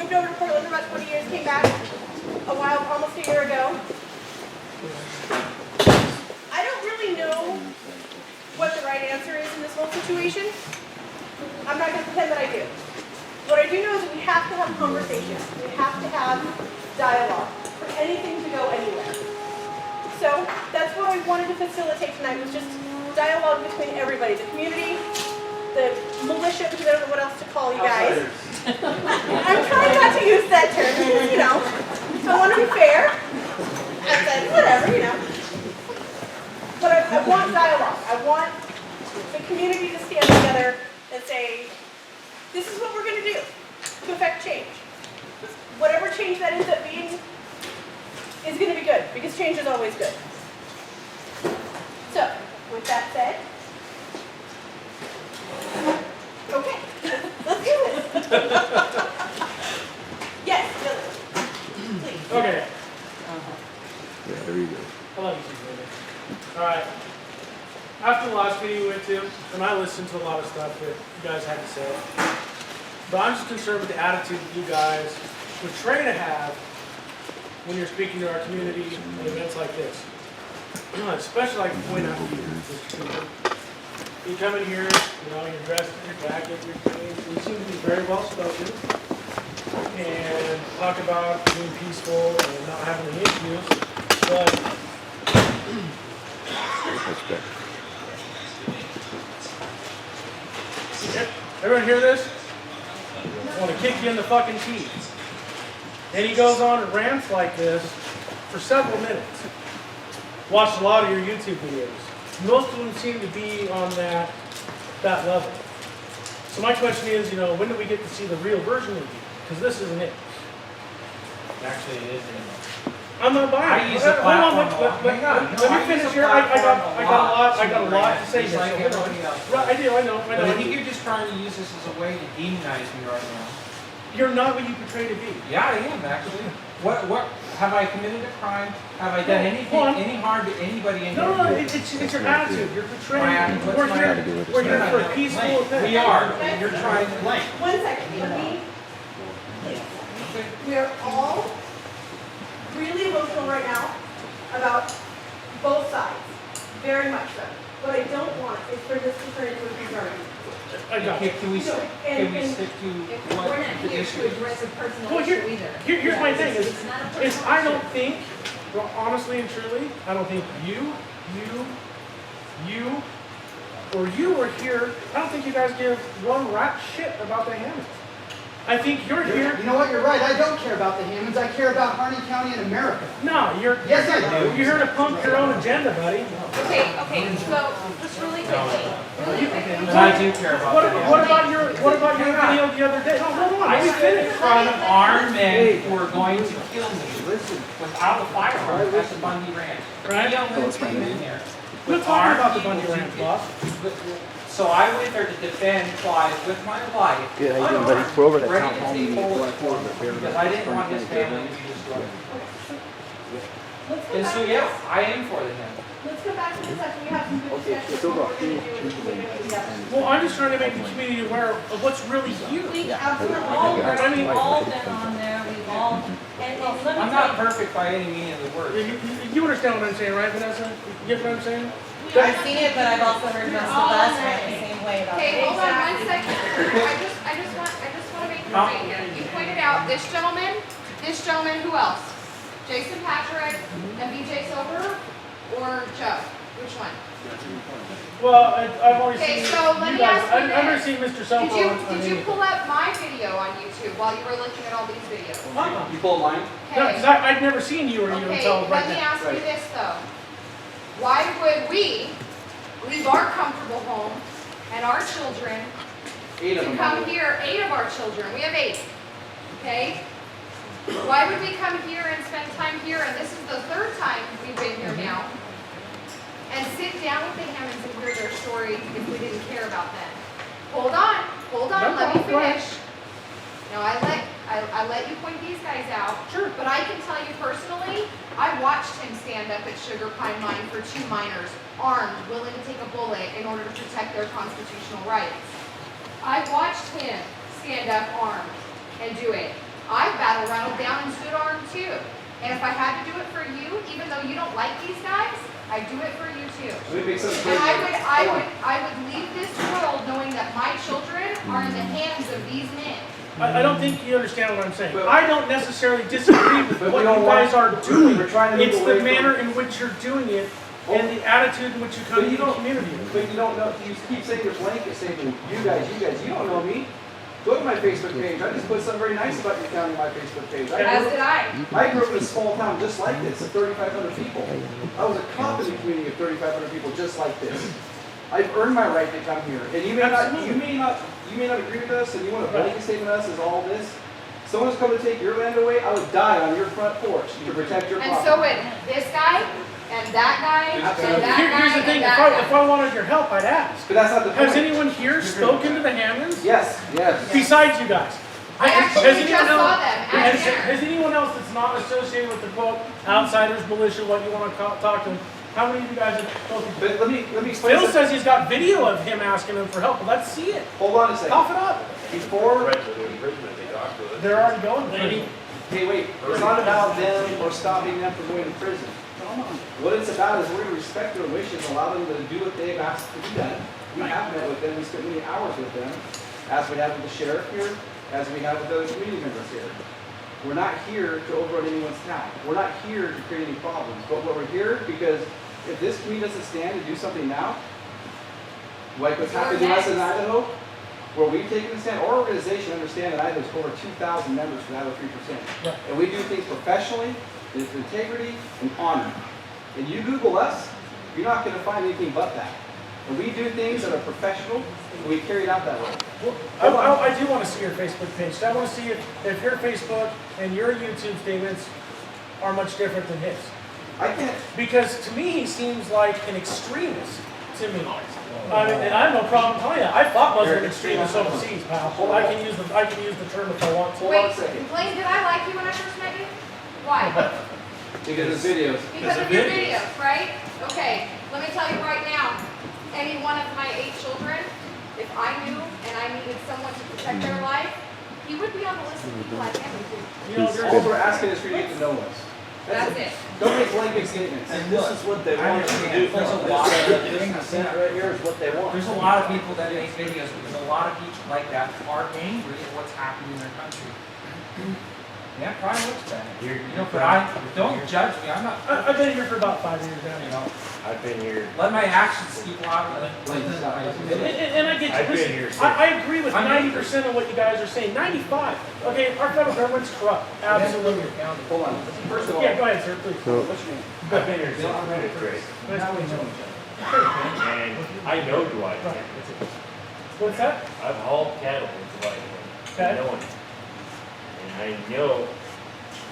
moved over to Portland for about 20 years, came back almost a year ago. I don't really know what the right answer is in this whole situation. I'm not going to pretend that I do. What I do know is that we have to have conversations. We have to have dialogue for anything to go anywhere. So that's what I wanted to facilitate tonight, was just dialogue between everybody, the community, the militia, because I don't know what else to call you guys. I'm trying not to use that term because, you know, I want to be fair. Whatever, you know. But I want dialogue. I want the community to stand together and say, this is what we're going to do to affect change. Whatever change that ends up being is going to be good, because change is always good. So, with that said, okay, let's do this. Yes, Billy, please. Okay. Yeah, there you go. I love you too, baby. Alright. After the last video we went to, and I listened to a lot of stuff that you guys had to say, but I'm just concerned with the attitude that you guys portray to have when you're speaking to our community at events like this. Especially like point out to you. You come in here, you know, you're dressed in your jacket, you seem to be very well spoken, and talk about being peaceful and not having any issues, but Respect. everyone hear this? I want to kick you in the fucking teeth. And he goes on and rants like this for several minutes. Watched a lot of your YouTube videos. Most of them seem to be on that level. So my question is, you know, when do we get to see the real version of you? Because this isn't it. Actually, it isn't. I'm not buying it. I use the platform. Let me finish here. I got a lot to say Just here. like So hold everybody on. else. Right, I do. I know. But I think you're just trying to use this as a way to demonize me right now. You're not what you portray to be. Yeah, I am actually. What have I committed a crime? Have I done anything, any harm to anybody in here? No, it's your attitude. You're portraying. My attitude. What's my attitude? We're here for a peaceful event. We are. You're trying to blame. 1 second, let me, please. We are all really emotional right now about both sides, very much so. What I don't want is for this to turn into a big argument. I got it. Can we stick to what We're not the here issue to is? address a personal Well, issue either. here's my thing It's not a is personal I don't issue. think, well, honestly and truly, I don't think you, or you were here. I don't think you guys give one rat shit about the Hammonds. I think you're here. You know what? You're right. I don't care about the Hammonds. I care about Harney County and America. No, Yes, I do. You're here to pump your own agenda, buddy. Okay, so just really quickly. And I do care about that. What about your video the other day? No, hold on. I Let me stood in finish. front of armed men who were going to kill me without a firearm at the Bundy Ranch. Right. Young women came in there. We're with talking armed about the people Bundy to Ranch, kill- boss. So I went there to defend Clive with my life. Good, how you doing, buddy? unarmed, We're over at ready town to hall take meeting hold before I of pulled him the bear because back. I didn't want his family to be destroyed. Let's go And back so to yeah, this. I am for the him. Let's go back to this after we have some good Okay, discussion it's on over. what we're going to do with the community together. Well, I'm just trying to make the community aware of what's really here. We've Absolutely. all I mean- been on there, we've all, and let me I'm tell not you, perfect by any meaning of the word. You understand what I'm saying, right, Vanessa? You get what I'm saying? I've seen it, but I've also heard most of us rant the same way about Okay, it. hold on 1 second. I just want to make a point here. You pointed out this gentleman, who else? Jason Patrick and BJ Silver or Joe? Which one? Well, I've only Okay, seen so let you me guys. ask you I've never this. seen Mr. Cell phone. Did you pull up my video on YouTube while you were looking at all these videos? You pull mine? No, because Okay. I'd never seen you or you Okay, until right let me now. ask you this though. Why would we leave our comfortable home and our children 8 of to them. come here, 8 of our children, we have 8, okay? Why would we come here and spend time here, and this is the 3rd time we've been here now, and sit down with the Hammonds and hear their story if we didn't care about them? Hold on, let me finish. Now, I let you point these guys out, Sure. but I can tell you personally, I watched him stand up at Sugar Pine Mine for 2 miners, armed, willing to take a bullet in order to protect their constitutional rights. I watched him stand up armed and do it. I battle rattled down and stood armed too. And if I had to do it for you, even though you don't like these guys, I do it for you too. Let me make something And clear. I would leave this world knowing that my children are in the hands of these men. I don't think you understand what I'm saying. But- I don't necessarily disagree with But what we don't you guys are doing. We're trying to move It's away the from- manner in which you're doing it and the attitude in which you come But to you the don't- community. But you don't know, you keep saying your blanket statement, you guys, you don't know me. Go to my Facebook page, I just put something very nice about your county on my Facebook page. As did I. I grew up in a small town just like this, of 3,500 people. I was a cop in a community of 3,500 people just like this. I've earned my right to come here, and you may not agree with us, and you want a blanket statement of us as all this. Someone's come to take your land away, I would die on your front porch to protect your And property. so would this guy, and that guy, and that Here's guy, the thing, and if that guy. I wanted your help, I'd ask. But that's not the Has point. anyone here spoken to the Hammonds? Yes, yes. Besides you guys? I Has actually anyone just else- saw them at dinner. Has anyone else that's not associated with the quote, outsiders, militia, what you want to talk to them, how many of you guys have spoken to them? But let me explain Phil something. says he's got video of him asking them for help. Well, let's see it. Hold on a second. Cough it up. Before, They're already going. Lady. hey, wait, it's not about them or stopping them from going to prison. What it's about is we're going to respect their wishes, allow them to do what they've asked to be done. We have met with them, we spent many hours with them, as we have with the sheriff here, as we have with other community members here. We're not here to overrun anyone's town. We're not here to create any problems, but we're here because if this community doesn't stand to do something now, like what's happened to us in Idaho, where we've taken a stand, our organization understand that Idaho's over 2,000 members from Idaho 3%. Right. And we do things professionally, with integrity, and honor. And you Google us, you're not going to find anything but that. And we do things that are professional, and we carry it out that way. I do want to see your Facebook page. I want to see if your Facebook and your YouTube statements are much different than his. I can't, Because to me, he seems like an extremist to me. I mean, and I have no problem telling you, I fought Muslim extremists overseas, pal. I can use the term if I want to. Hold on a Wait, second. Blaine, did I like you when I first met you? Why? Because of videos. Because of your videos, right? Okay, let me tell you right now, any one of my 8 children, if I knew and I needed someone to protect their life, he would be on the list of people I'd never do. You know, All there's, we're asking is for you to get to know us. That's it. Don't make blanket statements. And this is what they want us to do. There's a lot This consent right here is what they want. There's a lot of people that make videos because a lot of people like that are angry at what's happening in their country. Yeah, crime looks bad. You know, but don't judge me. I'm not. I've been here for about 5 years now. You know, I've been here. let my actions speak louder than And I get you. I've been Listen, here since- I agree with I'm 90% of what you guys are saying. 95. Okay, our federal government's corrupt. Absolutely. Hold on. First of all, Yeah, go ahead, sir, please. what's your name? I've been here since fifth grade. Nice to meet you. And I know Dwight. What's that? I've hauled cattle with Dwight. Okay. I know him. And I know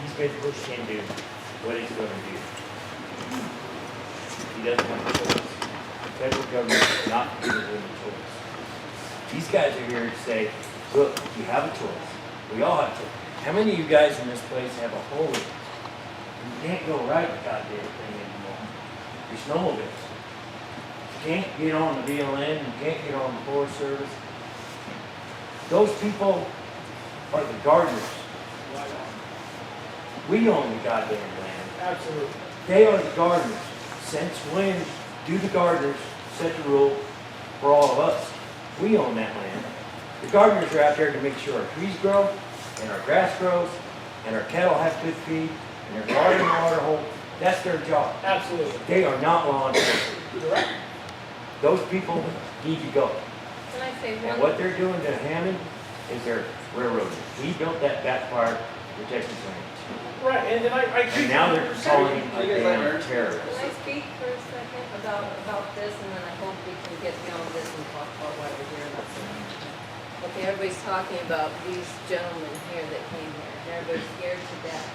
he's been pushed into what he's gonna do. He doesn't have a choice. The federal government is not giving him a choice. These guys are here to say, look, you have a choice. We all have a choice. How many of you guys in this place have a hole in it? You can't go ride the goddamn thing anymore. Your snowmobiles. You can't get on the BLM, you can't get on the Forest Service. Those people are the gardeners. We own the goddamn land. Absolutely. They are the gardeners. Since when do the gardeners set the rule for all of us? We own that land. The gardeners are out there to make sure our trees grow, and our grass grows, and our cattle have good feed, and their garden and water hole. That's their job. Absolutely. They are not law enforcement. Correct. Those people need to go. Can I say And one? what they're doing to Hammond is they're railroading. He built that backfire protected range. Right, and I agree. And now they're calling him a You guys like damn marriage? terrorist. Can I speak for a second about this, and then I hope we can get beyond this and talk about why we're here. Okay, everybody's talking about these gentlemen here that came here, and everybody's scared to death.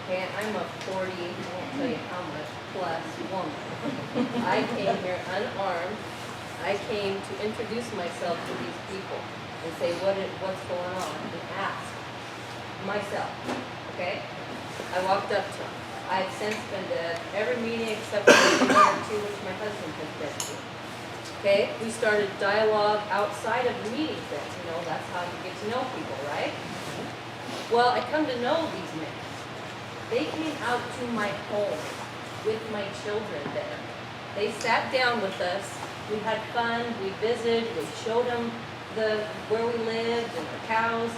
Okay, I'm a 40, I won't tell you how much, plus woman. I came here unarmed. I came to introduce myself to these people and say what's going on, and ask myself, okay? I walked up to them. I've since been to every meeting except for maybe 1 or 2 which my husband has been to. Okay, we started dialogue outside of the meeting then, you know, that's how you get to know people, right? Well, I come to know these men. They came out to my home with my children there. They sat down with us. We had fun. We visited. We showed them where we lived and our cows.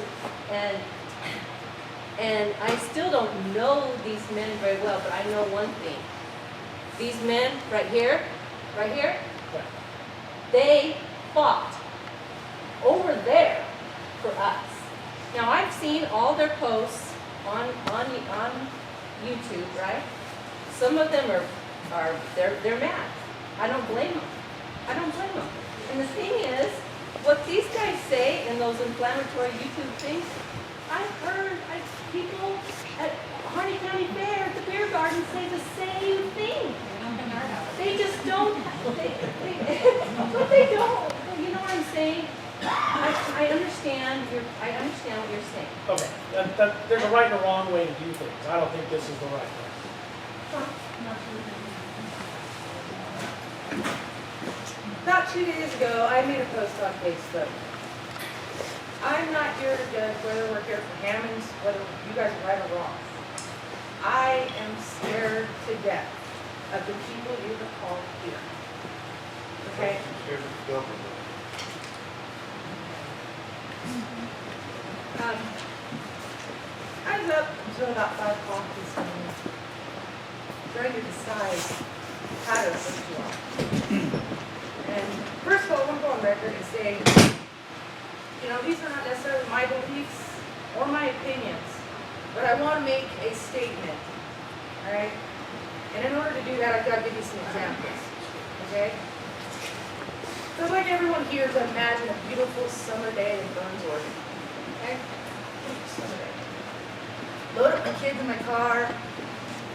And I still don't know these men very well, but I know one thing. These men right here, they fought over there for us. Now I've seen all their posts on YouTube, right? Some of them they're mad. I don't blame them. And the thing is, what these guys say in those inflammatory YouTube things, I've heard people at Harney County Fair at the beer garden say the same thing. They just don't. But they don't. You know what I'm saying? I understand what you're saying. Okay, there's a right and a wrong way to do things. I don't think this is the right way. About 2 days ago, I made a post on Facebook. I'm not here to judge whether we're here for Hammonds, whether you guys are right or wrong. I am scared to death of the people you have called here. Okay? I was up until about 5 o'clock this morning, trying to decide how to put you on. And first of all, I want to go on record and say, these are not necessarily my beliefs or my opinions, but I want to make a statement, all right? And in order to do that, I've got to give you some examples, okay? So I'd like everyone here to imagine a beautiful summer day in Burns, Oregon, okay? Beautiful summer day. Load up my kids in my car,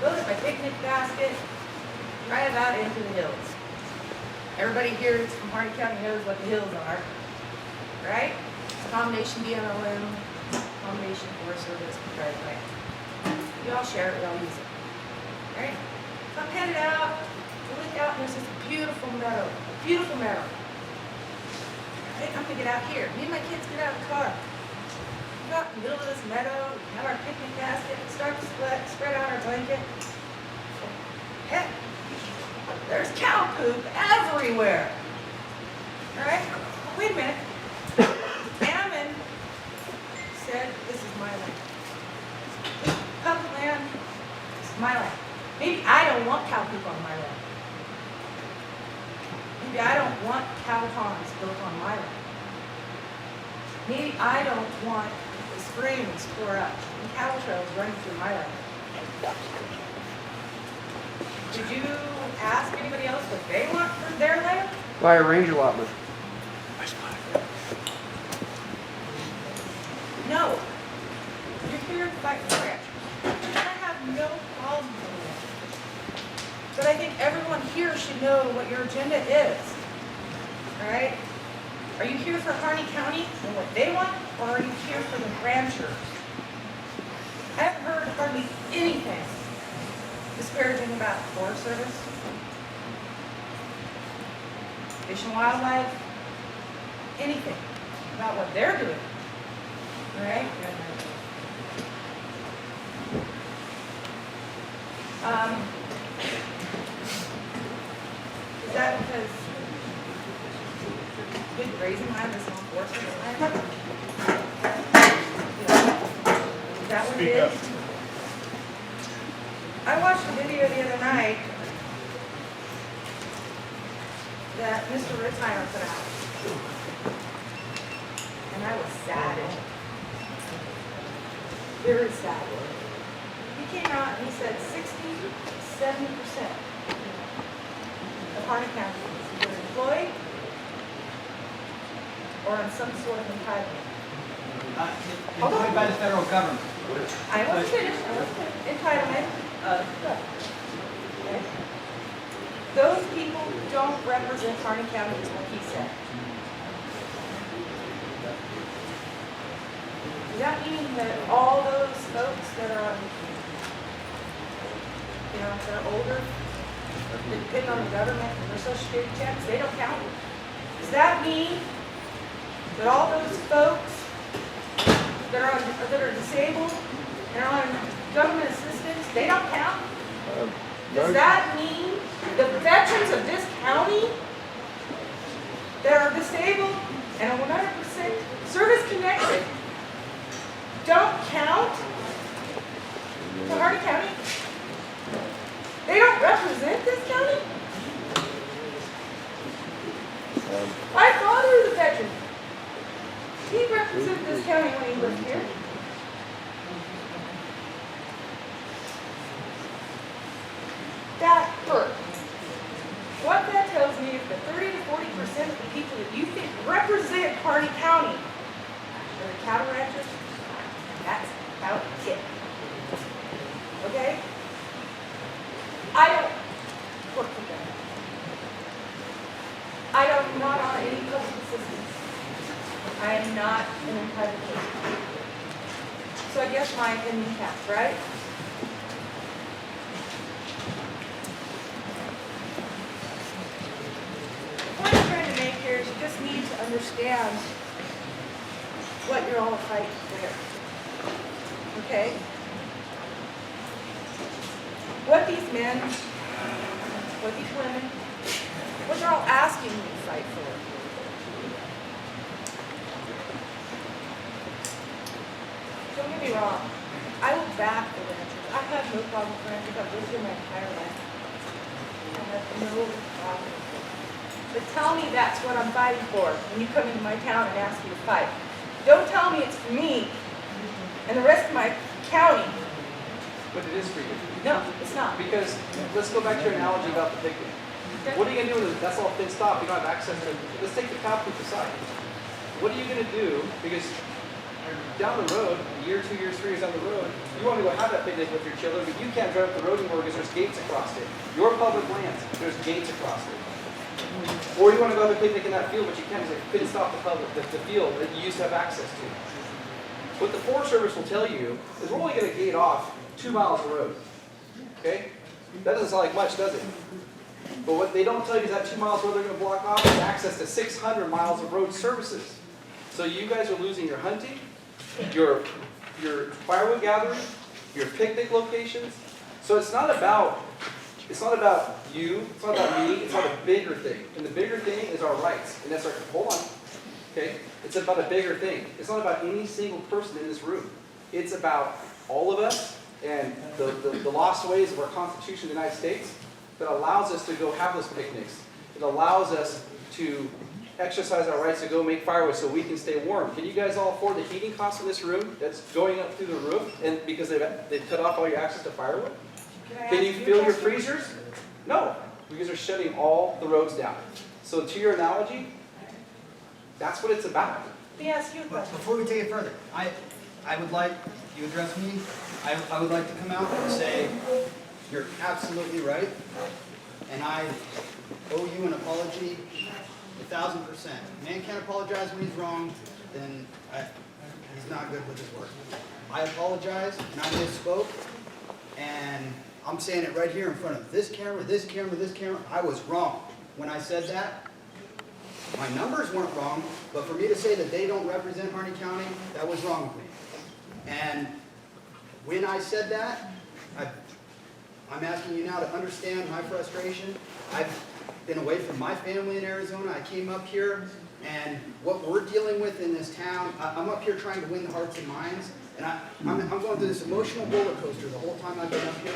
load up my picnic basket, drive out into the hills. Everybody here that's from Harney County knows what the hills are, right? It's a combination BLM, combination Forest Service, private land. We all share it, we all use it, right? So I'm headed out, we look out and there's this beautiful meadow, Right? I'm gonna get out here. Me and my kids get out of the car. We go out in the middle of this meadow, we have our picnic basket, we start to spread out our blanket. Heck, there's cow poop everywhere. All right? Wait a minute. Ammon said, this is my land. Public land, this is my land. Maybe I don't want cow poop on my land. Maybe I don't want cow ponds built on my land. Maybe I don't want the springs tore up and cattle trails running through my land. Did you ask anybody else what they want for their land? Buy a range allotment. No. You're here to fight for ranchers. And I have no problem with that. But I think everyone here should know what your agenda is. All right? Are you here for Harney County and what they want, or are you here for the ranchers? I haven't heard hardly anything disparaging about the Forest Service, Fish and Wildlife, anything about what they're doing. Right? Is that because good grazing land is not Forest Service land? Is that what it is? I watched a video the other night that Mr. Ritzheimer put out. And I was saddened. Very sad. He came out and he said 60 to 70% of Harney County is either employed or on some sort of entitlement. Employed by the federal government. I was finished. Entitlement. Okay. Those people don't represent Harney County, is what he said. Does that mean that all those folks that are on, that are older, that depend on the government and their social security checks, they don't count? Does that mean that all those folks that are disabled and are on government assistance, they don't count? Does that mean the veterans of this county that are disabled and are 100% service connected don't count to Hardy County? They don't represent this county? My father is a veteran. He represented this county when he lived here. That hurt. What that tells me is that 30 to 40% of the people that you think represent Hardy County are the cattle ranchers. That's about it. Okay? I don't work for them. I'm not on any public assistance. I am not an entitled person. So I guess my opinion counts, right? The point I'm trying to make here is you just need to understand what you're all fighting for. Okay? What these men, what these women, what they're all asking you to fight for. Don't get me wrong. I will back the ranchers. I have no problem with ranchers. I've lived here my entire life. I have no problem with it. But tell me that's what I'm fighting for when you come into my town and ask me to fight. Don't tell me it's for me and the rest of my county. But it is for you. No, it's not. Because, let's go back to your analogy about the picnic. What are you going to do when that's all fenced off? You don't have access to it. Let's take the cow poop aside. What are you going to do? Because down the road, a year, 2 years, 3 years down the road, you want to go have that picnic with your children, but you can't drive up the road anymore because there's gates across it. Your public lands, there's gates across it. Or you want to go have a picnic in that field, but you can't because they fenced off the field that you used to have access to. What the Forest Service will tell you is we're only going to gate off 2 miles of road. Okay? That doesn't sound like much, does it? But what they don't tell you is that 2 miles road they're going to block off is access to 600 miles of road services. So you guys are losing your hunting, your firewood gathering, your picnic locations. So it's not about you, it's not about me, it's about a bigger thing. And the bigger thing is our rights. And that's our, hold on, okay? It's about a bigger thing. It's not about any single person in this room. It's about all of us and the lost ways of our Constitution of the United States that allows us to go have those picnics. It allows us to exercise our rights to go make firewood so we can stay warm. Can you guys all afford the heating costs in this room that's going up through the roof and because they've cut off all your access to firewood? Can you fill your freezers? No, because they're shutting all the roads down. So to your analogy, that's what it's about. Let me ask you a But question. before we take it further, I would like, you address me, I would like to come out and say, you're absolutely right, and I owe you an apology 1,000%. Man can't apologize when he's wrong, then he's not good with his work. I apologize, and I misspoke, and I'm saying it right here in front of this camera, this camera, this camera. I was wrong when I said that. My numbers weren't wrong, but for me to say that they don't represent Harney County, that was wrong with me. And when I said that, I'm asking you now to understand my frustration. I've been away from my family in Arizona. I came up here, and what we're dealing with in this town, I'm up here trying to win the hearts and minds, and I'm going through this emotional roller coaster the whole time I've been up here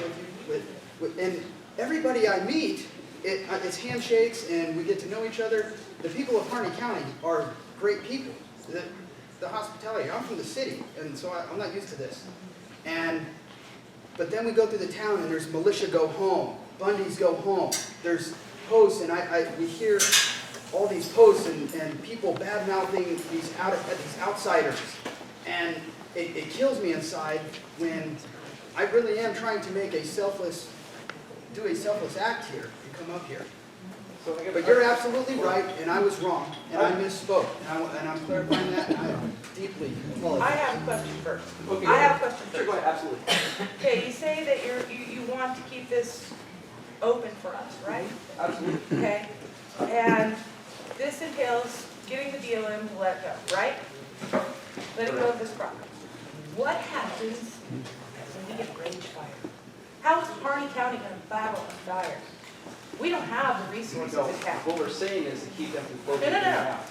with you. And everybody I meet, it's handshakes, and we get to know each other. The people of Harney County are great people. The hospitality, I'm from the city, and so I'm not used to this. But then we go through the town, and there's militia go home, Bundys go home. There's posts, and we hear all these posts and people bad-mouthing these outsiders. And it kills me inside when I really am trying to make do a selfless act here and come up here. But you're absolutely right, and I was wrong, and I misspoke, and I'm clarifying that, and I deeply apologize. I have a question first. Okay, I have a question Sure, go first. ahead, absolutely. Okay, you say that you want to keep this open for us, right? Absolutely. Okay? And this entails getting the BLM to let go, right? Letting go of this property. what happens when we get a range fire? How is Harney County gonna battle a fire? We don't have the resources So, in town. what we're saying is to keep them from No, floating no, in no, and no. out.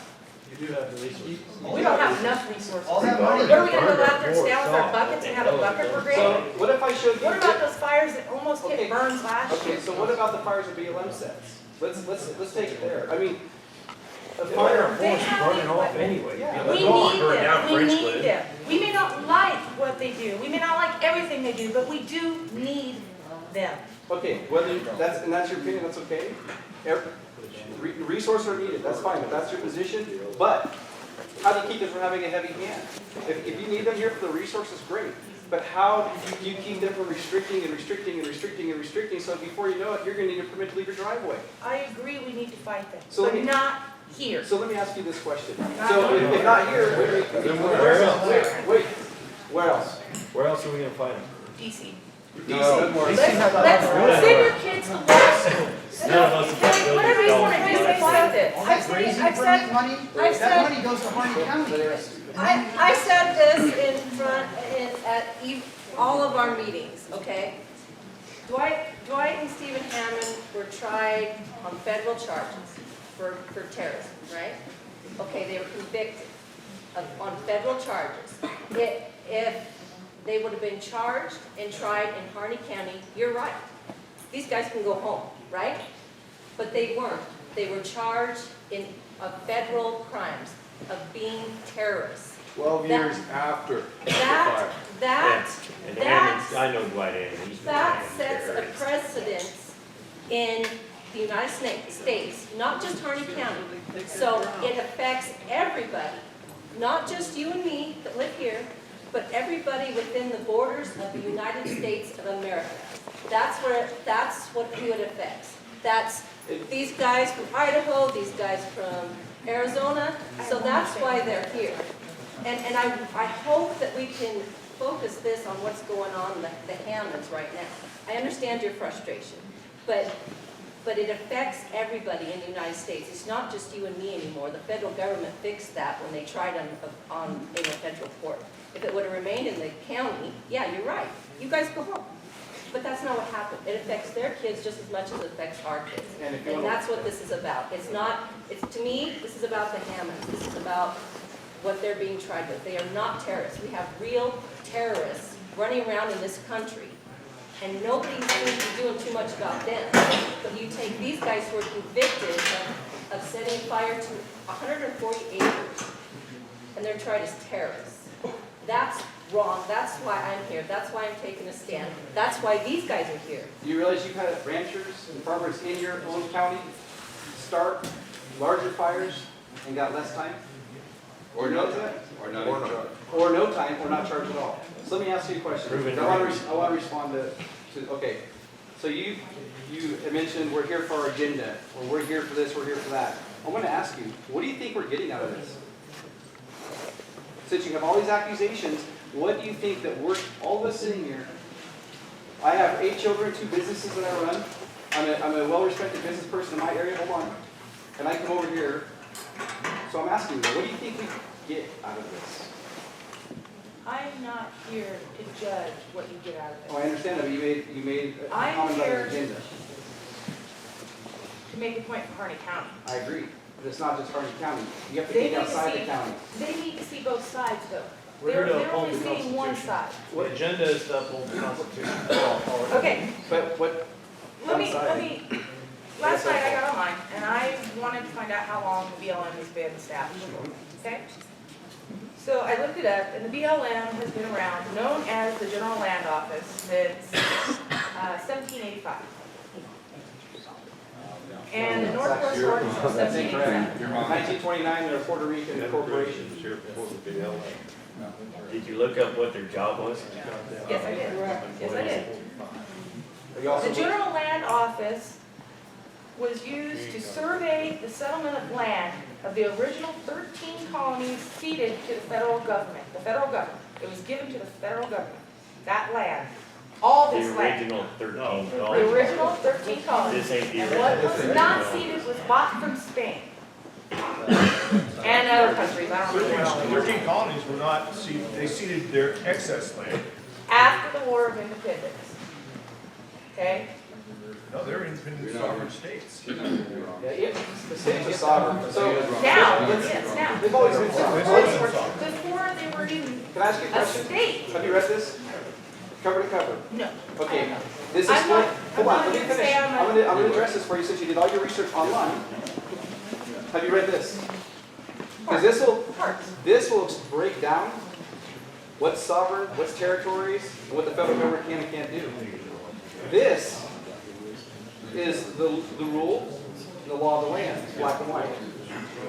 You do have the resources. We don't have enough resources. All that What money. are we gonna go out there and stand with our buckets and have a bucket brigade? So, what if I showed you? What about those fires that almost Okay. hit Burns last year? Okay, so what about the fires that BLM sets? Let's take it there. I mean, a Fire fire. force burning off anyway. Yeah. We need them, we need them. We may not like what they do, we may not like everything they do, but we do need them. Okay, whether that's your opinion, that's okay. Resources are needed, that's fine, if that's your position, but how do you keep them from having a heavy hand? If you need them here for the resources, great, but how do you keep them from restricting and restricting and restricting and restricting, so before you know it, you're gonna need a permit to leave your driveway? I agree we need to fight them, So but let me- not here. So let me ask you this question. So if not here, Where else? wait, where else? Where else are we gonna fight them? DC. DC. Let's send your kids to law school. None of us have got Whatever you wanna buildings. do, they fight this. That's crazy I've permit said, money, I've that said- money goes to Harney County. I said this in front, at all of our meetings, okay? Dwight and Stephen Hammond were tried on federal charges for terrorism, right? Okay, they were convicted on federal charges. If they would have been charged and tried in Harney County, you're right. These guys can go home, right? But they weren't. They were charged of federal crimes, of being terrorists. 12 years after the fire. And Hammond, I know Dwight Hammond, he's. That sets a precedent in the United States, not just Harney County. So it affects everybody, not just you and me that live here, but everybody within the borders of the United States of America. That's what it affects. That's these guys from Idaho, these guys from Arizona, so that's why they're here. And I hope that we can focus this on what's going on in the Hammonds right now. I understand your frustration, but it affects everybody in the United States. It's not just you and me anymore. The federal government fixed that when they tried in a federal court. If it would have remained in the county, yeah, you're right. You guys go home. But that's not what happened. It affects their kids just as much as it affects our kids. And that's what this is about. To me, this is about the Hammonds. This is about what they're being tried with. They are not terrorists. We have real terrorists running around in this country, and nobody seems to be doing too much about them. But you take these guys who are convicted of setting fire to 140 acres, and they're tried as terrorists. That's wrong. That's why I'm here. That's why I'm taking a stand. That's why these guys are here. Do you realize you've had ranchers and farmers in your own county start larger fires and got less time? Or no time. Or not even charged. Or no time, or not charged at all. So let me ask you a question. Proven I want right. to respond to, okay. So you mentioned we're here for our agenda, or we're here for this, we're here for that. I want to ask you, what do you think we're getting out of this? Since you have all these accusations, what do you think that all of us sitting here, I have 8 children, 2 businesses that I run. I'm a well-respected business person in my area, hold on. And I come over here. So I'm asking you, what do you think we get out of this? I'm not here to judge what you get out of Oh, I it. understand that, but you made a I'm comment about here- the agenda. To make a point for Harney County. I agree, but it's not just Harney County. You have to They think need to outside the see- county. They need to see both sides though. We're here to They're uphold only the seeing one side. The agenda is to uphold the Constitution. Okay, But what, let me, side. last night I got online and I wanted to find out how long the BLM has been established. Okay? So I looked it up and the BLM has been around, known as the General Land Office, since 1785. And the Northwest Ordinance was that's incorrect. 1787. 1929, they're a Puerto Rican corporation. Did you look up what their job was? Yes, I did. Yes, I did. Are you also- The General Land Office was used to survey the settlement of land of the original 13 colonies ceded to the federal government. The federal government. It was given to the federal government. That land. All The this land. original 13 The colonies. original 13 colonies. This ain't the And what original. was not ceded was bought from Spain. And other countries, I don't remember where all they were. 13 colonies were not, they ceded their excess land. After the War of Independence. Okay? No, they're independent sovereign states. Yeah, the states are sovereign. So Now, yes, now. they've always been sovereign. Before they were even Can I ask you a a question? state. Have you read this? Cover to cover. No. Okay. This is I'm what, not- hold I'm on, not let me gonna finish. say I'm I'm gonna address this for you since you did all your research online. Have you read this? Because this will break down what's sovereign, what's territories, and what the federal government can and can't do. This is the rule, and the law of the land, it's black and white.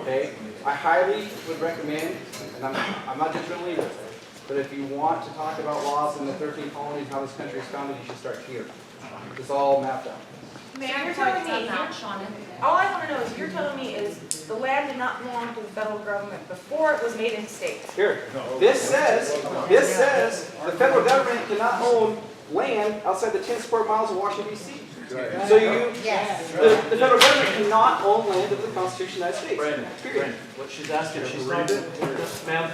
Okay? I highly would recommend, and I'm not judgmental either, but if you want to talk about laws in the 13 colonies, how this country is founded, you should start here. It's all mapped out. So you're telling me, all I want to know is, you're telling me is the land did not belong to the federal government before it was made into states. Here, this says the federal government cannot own land outside the 10 square miles of Washington, D.C. So the federal government cannot own land of the Constitution of the United States. Brandon, Period. what she's asking, she's talking, ma'am,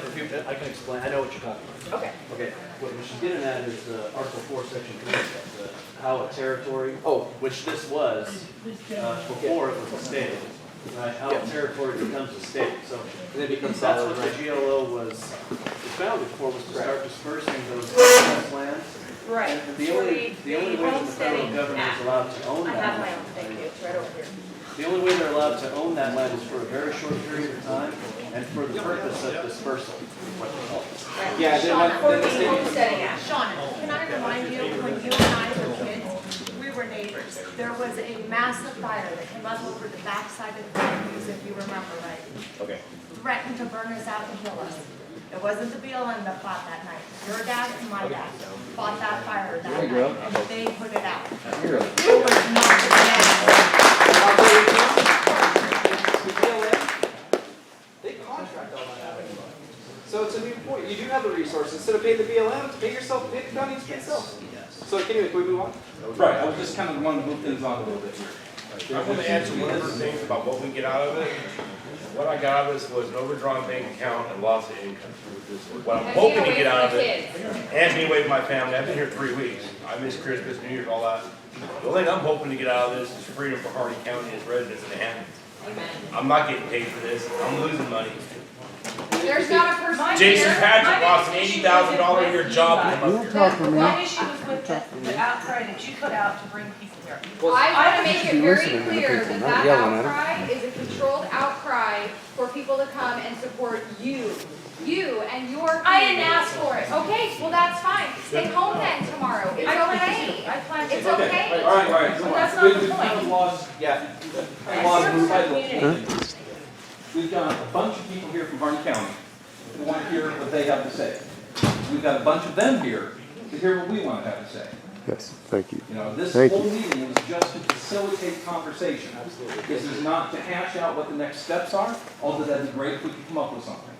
I can explain, I know what you're talking about. Okay. Okay, what she's getting at is Article 4, Section 3, how a territory, which this was, before it was a state, right? How a territory becomes a state. So And it becomes that's solid, what the right? GLO was founded for, was to start dispersing those excess lands. Right. The only way that the federal government is allowed to own I have my that, own, thank you, it's right over here. the only way they're allowed to own that land is for a very short period of time and for the purpose of dispersal, is what they call it. Yeah, then the state. Homesteading Act. Sean, can I remind you, when you and I were kids, we were neighbors. There was a massive fire that came up over the backside of the Bayous, if you remember right. Okay. Threatened to burn us out and kill us. It wasn't the BLM that fought that night. Your dad and my dad fought that fire that night, and they put it out. It was not the They contract all that out. So it's a new point. You do have the resources. Instead of paying the BLM, pay yourself, pay the county yourself. So anyway, can we move on? Right, I was just kind of wanting to move things on a little bit here. I'm going to add some other things about what we get out of it. What I got out of this was an overdrawn bank account and loss of income. What I'm hoping to get out of it, and be away from my family. I've been here 3 weeks. I miss Christmas, New Year's, all that. The only thing I'm hoping to get out of this is freedom for Hardy County as residents and Hammond. I'm not getting paid for this. I'm losing money. There's not a person Jason here. Patrick lost an $80,000 a year job to come up here. My issue was with the outcry that you put out to bring people here. I want to make it very listening to the clear people, that not that yelling at them. outcry is a controlled outcry for people to come and support you. You and your community. I didn't ask for it. Okay, well, that's fine. Stay home then tomorrow. It's okay. I plan to. It's okay. All right, come But on. that's not We've the kind of point. lost, Yeah. lost Service our sight of the community. point. We've got a bunch of people here from Harney County who want to hear what they have to say. We've got a bunch of them here to hear what we want to have to say. Yes, thank you. You know, this Thank whole you. meeting was just to facilitate conversation. This is not to hash out what the next steps are, although that'd be great if we could come up with something.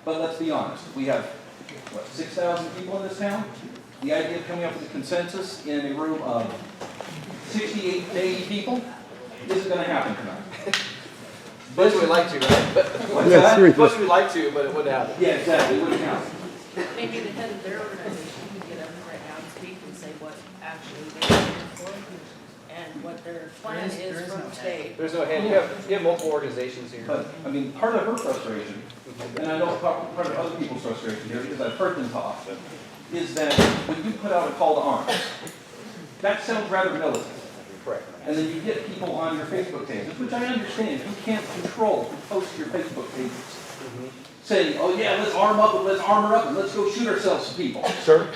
But let's be honest, we have, what, 6,000 people in this town? The idea of coming up with a consensus in a room of 68 to 80 people isn't gonna happen tonight. Suppose we'd like to, right? What's Yes, that? we- Suppose we'd like to, but it wouldn't happen. Yeah, exactly, it wouldn't happen. Maybe the head of their organization can get up right now and speak and say what actually they're looking for and what their plan is from the state. There's no hand. You have multiple organizations here. But, I mean, part of her frustration, and I know part of other people's frustration here, because I've heard them talk, is that when you put out a call to arms, that sounds rather militant. Correct. And then you get people on your Facebook pages, which I understand, you can't control who posts your Facebook pages, saying, oh yeah, let's arm up and let's armor up and let's go shoot ourselves some people. Sir,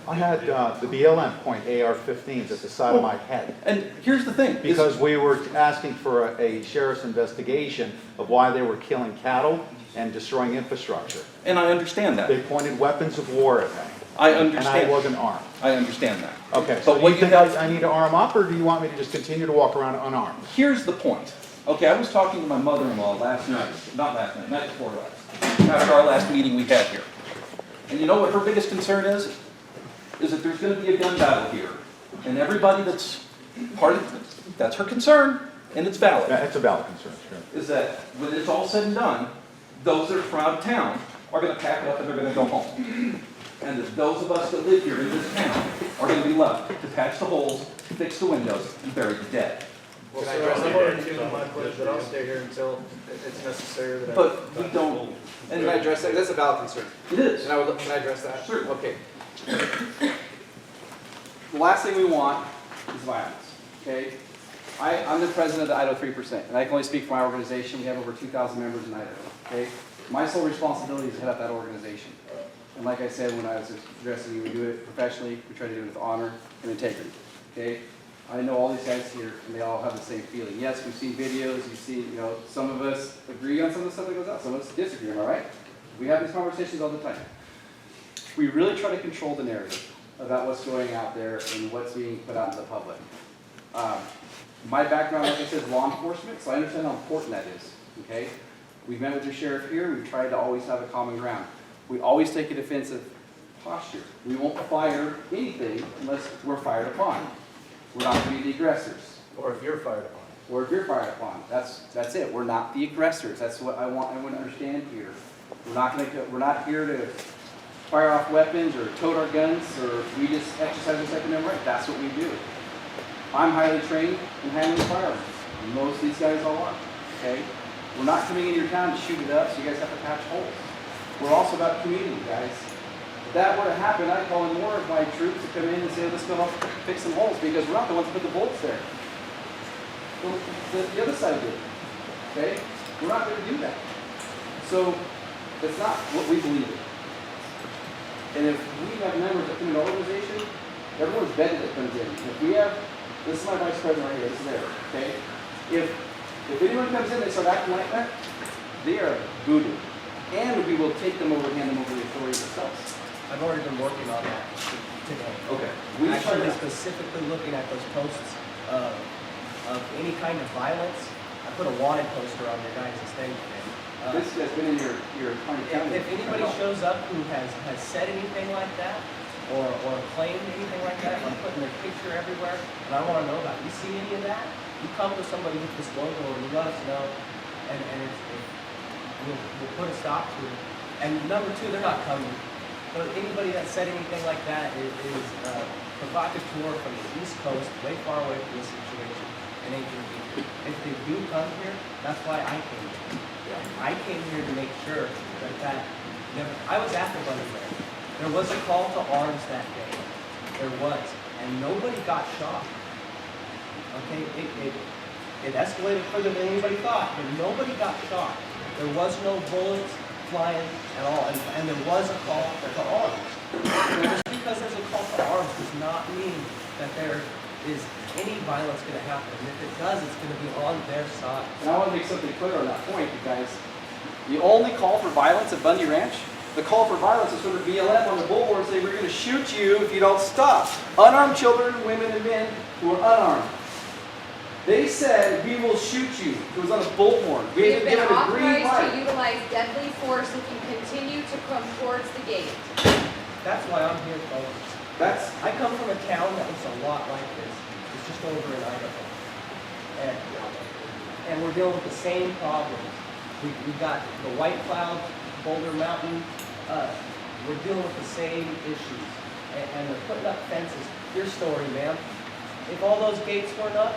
I had the BLM point AR-15s at the side of my head. And here's the thing. Because we were asking for a sheriff's investigation of why they were killing cattle and destroying infrastructure. And I understand that. They pointed weapons of war at me. I understand. And I wasn't armed. I understand that. Okay, so But do what you think I need to arm up, or do you want me to just continue to walk around unarmed? Here's the point. Okay, I was talking to my mother-in-law last night, not last night, night before last, after our last meeting we had here. And you know what her biggest concern is? Is that there's gonna be a gun battle here. And everybody that's part of, that's her concern. and it's valid, That's a valid concern, sure. is that when it's all said and done, those that are from out of town are gonna pack up and they're gonna go home. And that those of us that live here in this town are gonna be left to patch the holes, fix the windows, and bury the dead. Well, sir, I've already given my pledge that I'll stay here until it's necessary that I. But we don't, and Can I address that? That's a valid concern. it is. Can I address that? Sure. Okay. The last thing we want is violence, okay? I'm the president of the Idaho 3%, and I can only speak for my organization. We have over 2,000 members in Idaho, okay? My sole responsibility is to head up that organization. And like I said when I was addressing you, we do it professionally, we try to do it with honor and integrity, okay? I know all these guys here, and they all have the same feeling. Yes, we've seen videos, you've seen, some of us agree on some of the stuff that goes out, some of us disagree, am I right? We have these conversations all the time. We really try to control the narrative about what's going out there and what's being put out to the public. My background, like I said, is law enforcement, so I understand how important that is, okay? We've met with the sheriff here, we've tried to always have a common ground. We always take a defensive posture. We won't fire anything unless we're fired upon. We're not going to be the aggressors. Or if you're fired upon. Or if you're fired upon. That's it. We're not the aggressors. That's what I want everyone to understand here. We're not here to fire off weapons or tote our guns, or we just exercise a Second Amendment right. That's what we do. I'm highly trained in handling firearms. Most of these guys all are. Okay? We're not coming in your town to shoot it up, so you guys have to patch holes. We're also about community, guys. If that were to happen, I'd call in more of my troops to come in and say, let's go help fix some holes, because we're not the ones that put the bolts there. The other side did. Okay? We're not going to do that. So, that's not what we believe in. And if we have members that come into our organization, everyone's vetted that comes in. If we have, this is my vice president right here, this is there, okay? If anyone comes in and they start acting like that, they are booted. And we will take them over and hand them over to the authorities ourselves. I've already been working on that today. Okay. Actually, specifically looking at those posts of any kind of violence. I put a wanted poster on your guys' thing today. This has been in your county. If anybody shows up who has said anything like that, or claimed anything like that, I'm putting their picture everywhere, and I want to know about it. You see any of that? You come to somebody with this logo, and you let us know, and we'll put a stop to it. And number two, they're not coming. But anybody that said anything like that is provocateur from the East Coast, way far away from this situation, and ain't gonna be. If they do come here, that's why I came here. I came here to make sure that never. I was at the Bundy Ranch. There was a call to arms that day. There was, and nobody got shot. Okay, it escalated further than anybody thought, but nobody got shot. There was no bullets flying at all, and there was a call to arms. Just because there's a call to arms does not mean that there is any violence going to happen. And if it does, it's going to be on their side. And I want to make something clear on that point, you guys. The only call for violence at Bundy Ranch, the call for violence is from the BLM on the bullhorn saying we're going to shoot you if you don't stop. Unarmed children, women, and men who are unarmed. They said, we will shoot you. It was on a bullhorn. We have been authorized to utilize deadly force if you continue to come towards the gate. That's why I'm here, folks. I come from a town that looks a lot like this. It's just over in Idaho. And we're dealing with the same problems. We got the White Cloud, Boulder Mountain. We're dealing with the same issues. And they're putting up fences. Your story, ma'am. If all those gates weren't up,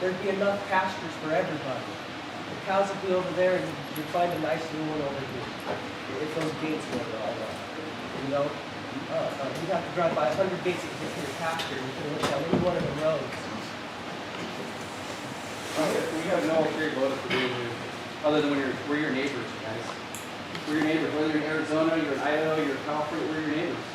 there'd be enough pastures for everybody. The cows would be over there, and you'd find a nice new one over here. If those gates weren't all up, you know, you'd have to drive by 100 gates to get to your pasture, and you can look down any one of the roads. We have no ulterior motive for being here, other than we're your neighbors, guys. We're your neighbors. Whether you're in Arizona, you're in Idaho, you're in California, we're your neighbors.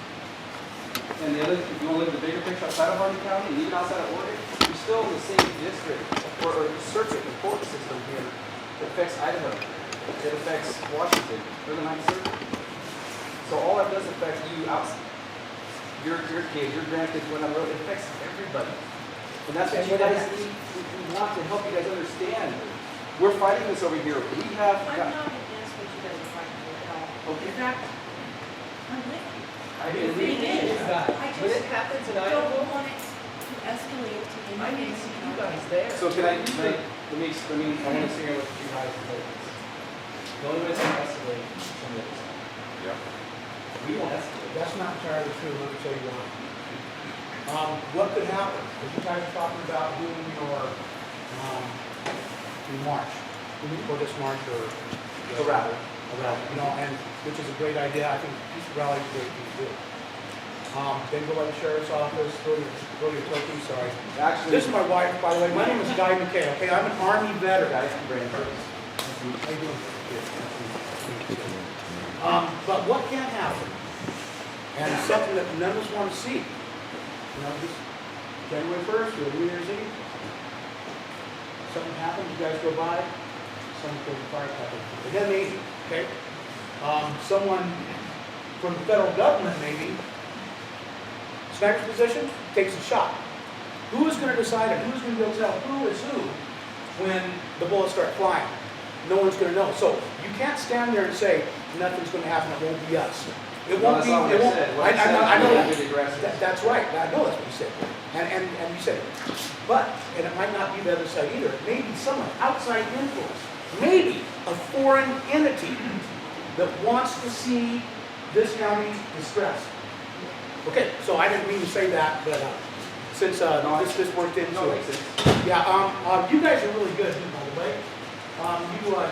And the other, if you want to look at the bigger picture outside of Hardin County, and even outside of Oregon, you're still in the same district, or circuit and court system here that affects Idaho, that affects Washington, or the Ninth Circuit. So all that does affect you outside. Your kids, your grandkids going down the road, it affects everybody. And that's what you guys need. We want to help you guys understand. We're fighting this over here. We have. I'm not against what you guys are fighting for at all. Okay. In fact, I'm with you. I The thing is, but it happens in Idaho. don't want it to escalate to I need to see you guys there. So can I, let me, I want to see what you guys think. The only way to escalate some of this. Yeah. We won't escalate. That's not entirely true, let me tell you why. What could happen, if you guys are talking about doing your, march, or this march, or A rally. you know, and, which is a great idea, I think peace rally is a great thing to do. Then go by the sheriff's office, throw your token, sorry. Actually, This is my wife, by the way, my name is Guy McKay, okay, I'm an Army veteran. guys, Brandon. How you doing? But what can happen, and it's something that none of us want to see, you know, just January 1st, or New Year's Eve, something happens, you guys go by, someone goes to fire department. It doesn't mean, okay? Someone from the federal government maybe, sniper's position, takes a shot. Who is going to decide it? Who's going to be able to tell who is who when the bullets start flying? No one's going to know. So you can't stand there and say nothing's going to happen. It won't be us. It won't be. It won't. I know that. That's right. I know that's what you said. And you said, but and it might not be the other side either. It may be someone outside influence, maybe a foreign entity that wants to see this county distressed. Okay, so I didn't mean to say that, but since this worked into it. Yeah, you guys are really good, by the way.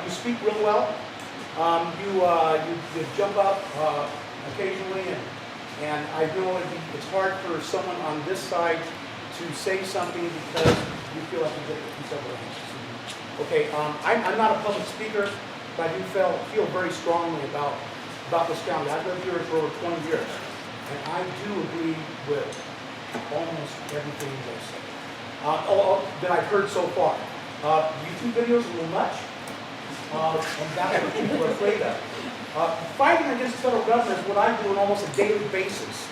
You speak real well. You jump up occasionally, and I know it's hard for someone on this side to say something because you feel like you get the piece of it. Okay, I'm not a public speaker, but I do feel very strongly about this county. I've lived here for over 20 years. And I do agree with almost everything they say. That I've heard so far. YouTube videos a little much. And that's what people are afraid of. Fighting against the federal government is what I do on almost a daily basis.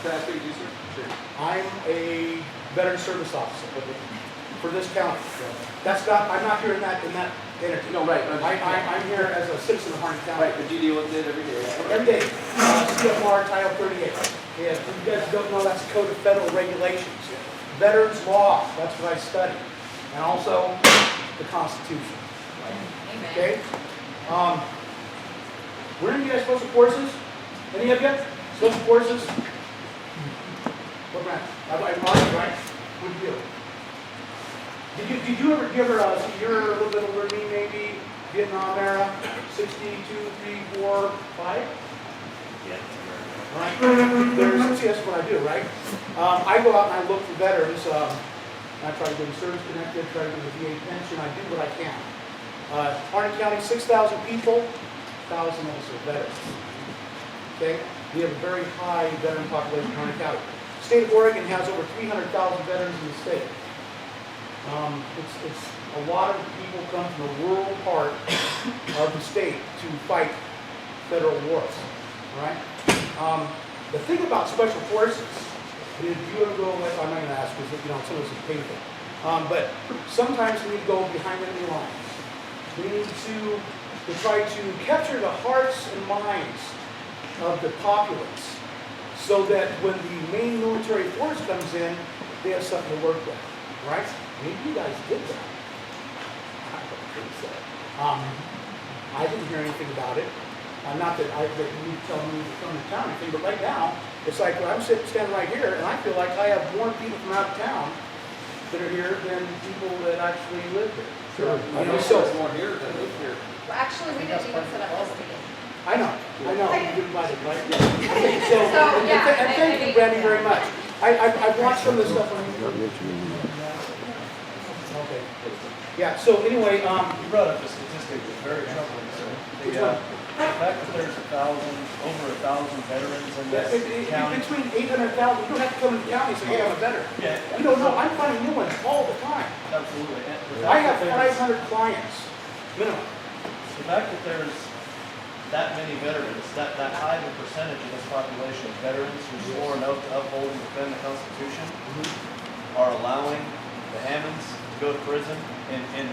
Can I speak to you, sir? Sure. I'm a veteran service officer for this county. That's not. I'm not here in that entity. No, right. I'm here as a citizen of Harney County. Right, but you deal with it every day. Every day. CFR Title 38. Yeah, if you guys don't know, that's Code of Federal Regulations. Veterans Law, that's what I study. And also the Constitution. Amen. Okay? Were any of you guys special forces? Any of you? Special forces? What branch? I'm Army, right? What did you do? Did you ever, so you're a little bit older than me maybe, Vietnam era, 62, 3, 4, 5? Yeah. Right? See, that's what I do, right? I go out and I look for veterans. I try to get them service connected, try to get them a VA pension. I do what I can. Harney County, 6,000 people, 1,000 of us are veterans. Okay? We have a very high veteran population in Harney County. The state of Oregon has over 300,000 veterans in the state. It's a lot of people come from the rural part of the state to fight federal wars. All right? The thing about special forces is you ever go with, I'm not going to ask because some of this is painful, but sometimes we need to go behind enemy lines. We need to try to capture the hearts and minds of the populace so that when the main military force comes in, they have something to work with. Right? Maybe you guys did that. I don't think so. I didn't hear anything about it. Not that you tell me to come to town or anything, but right now, it's like I'm standing right here, and I feel like I have more people from out of town that are here than people that actually live here. Sure. I know there's more here than live here. Well, actually, we didn't even set up this meeting. I know. You invited, right? Okay, So, yeah. and thank you, Brandy, very much. I watched some of the stuff on YouTube. Okay. Yeah, so anyway, You brought up a statistic that's very troubling, sir. The fact that there's over 1,000 veterans in this county. Between 800,000, you don't have to come to the county and say, hey, I'm a veteran. Yeah. You don't know, I'm finding new ones all the time. Absolutely. I have 500 clients, minimum. The fact that there's that many veterans, that high of a percentage of this population of veterans who swore an oath to uphold and defend the Constitution are allowing the Hammonds to go to prison in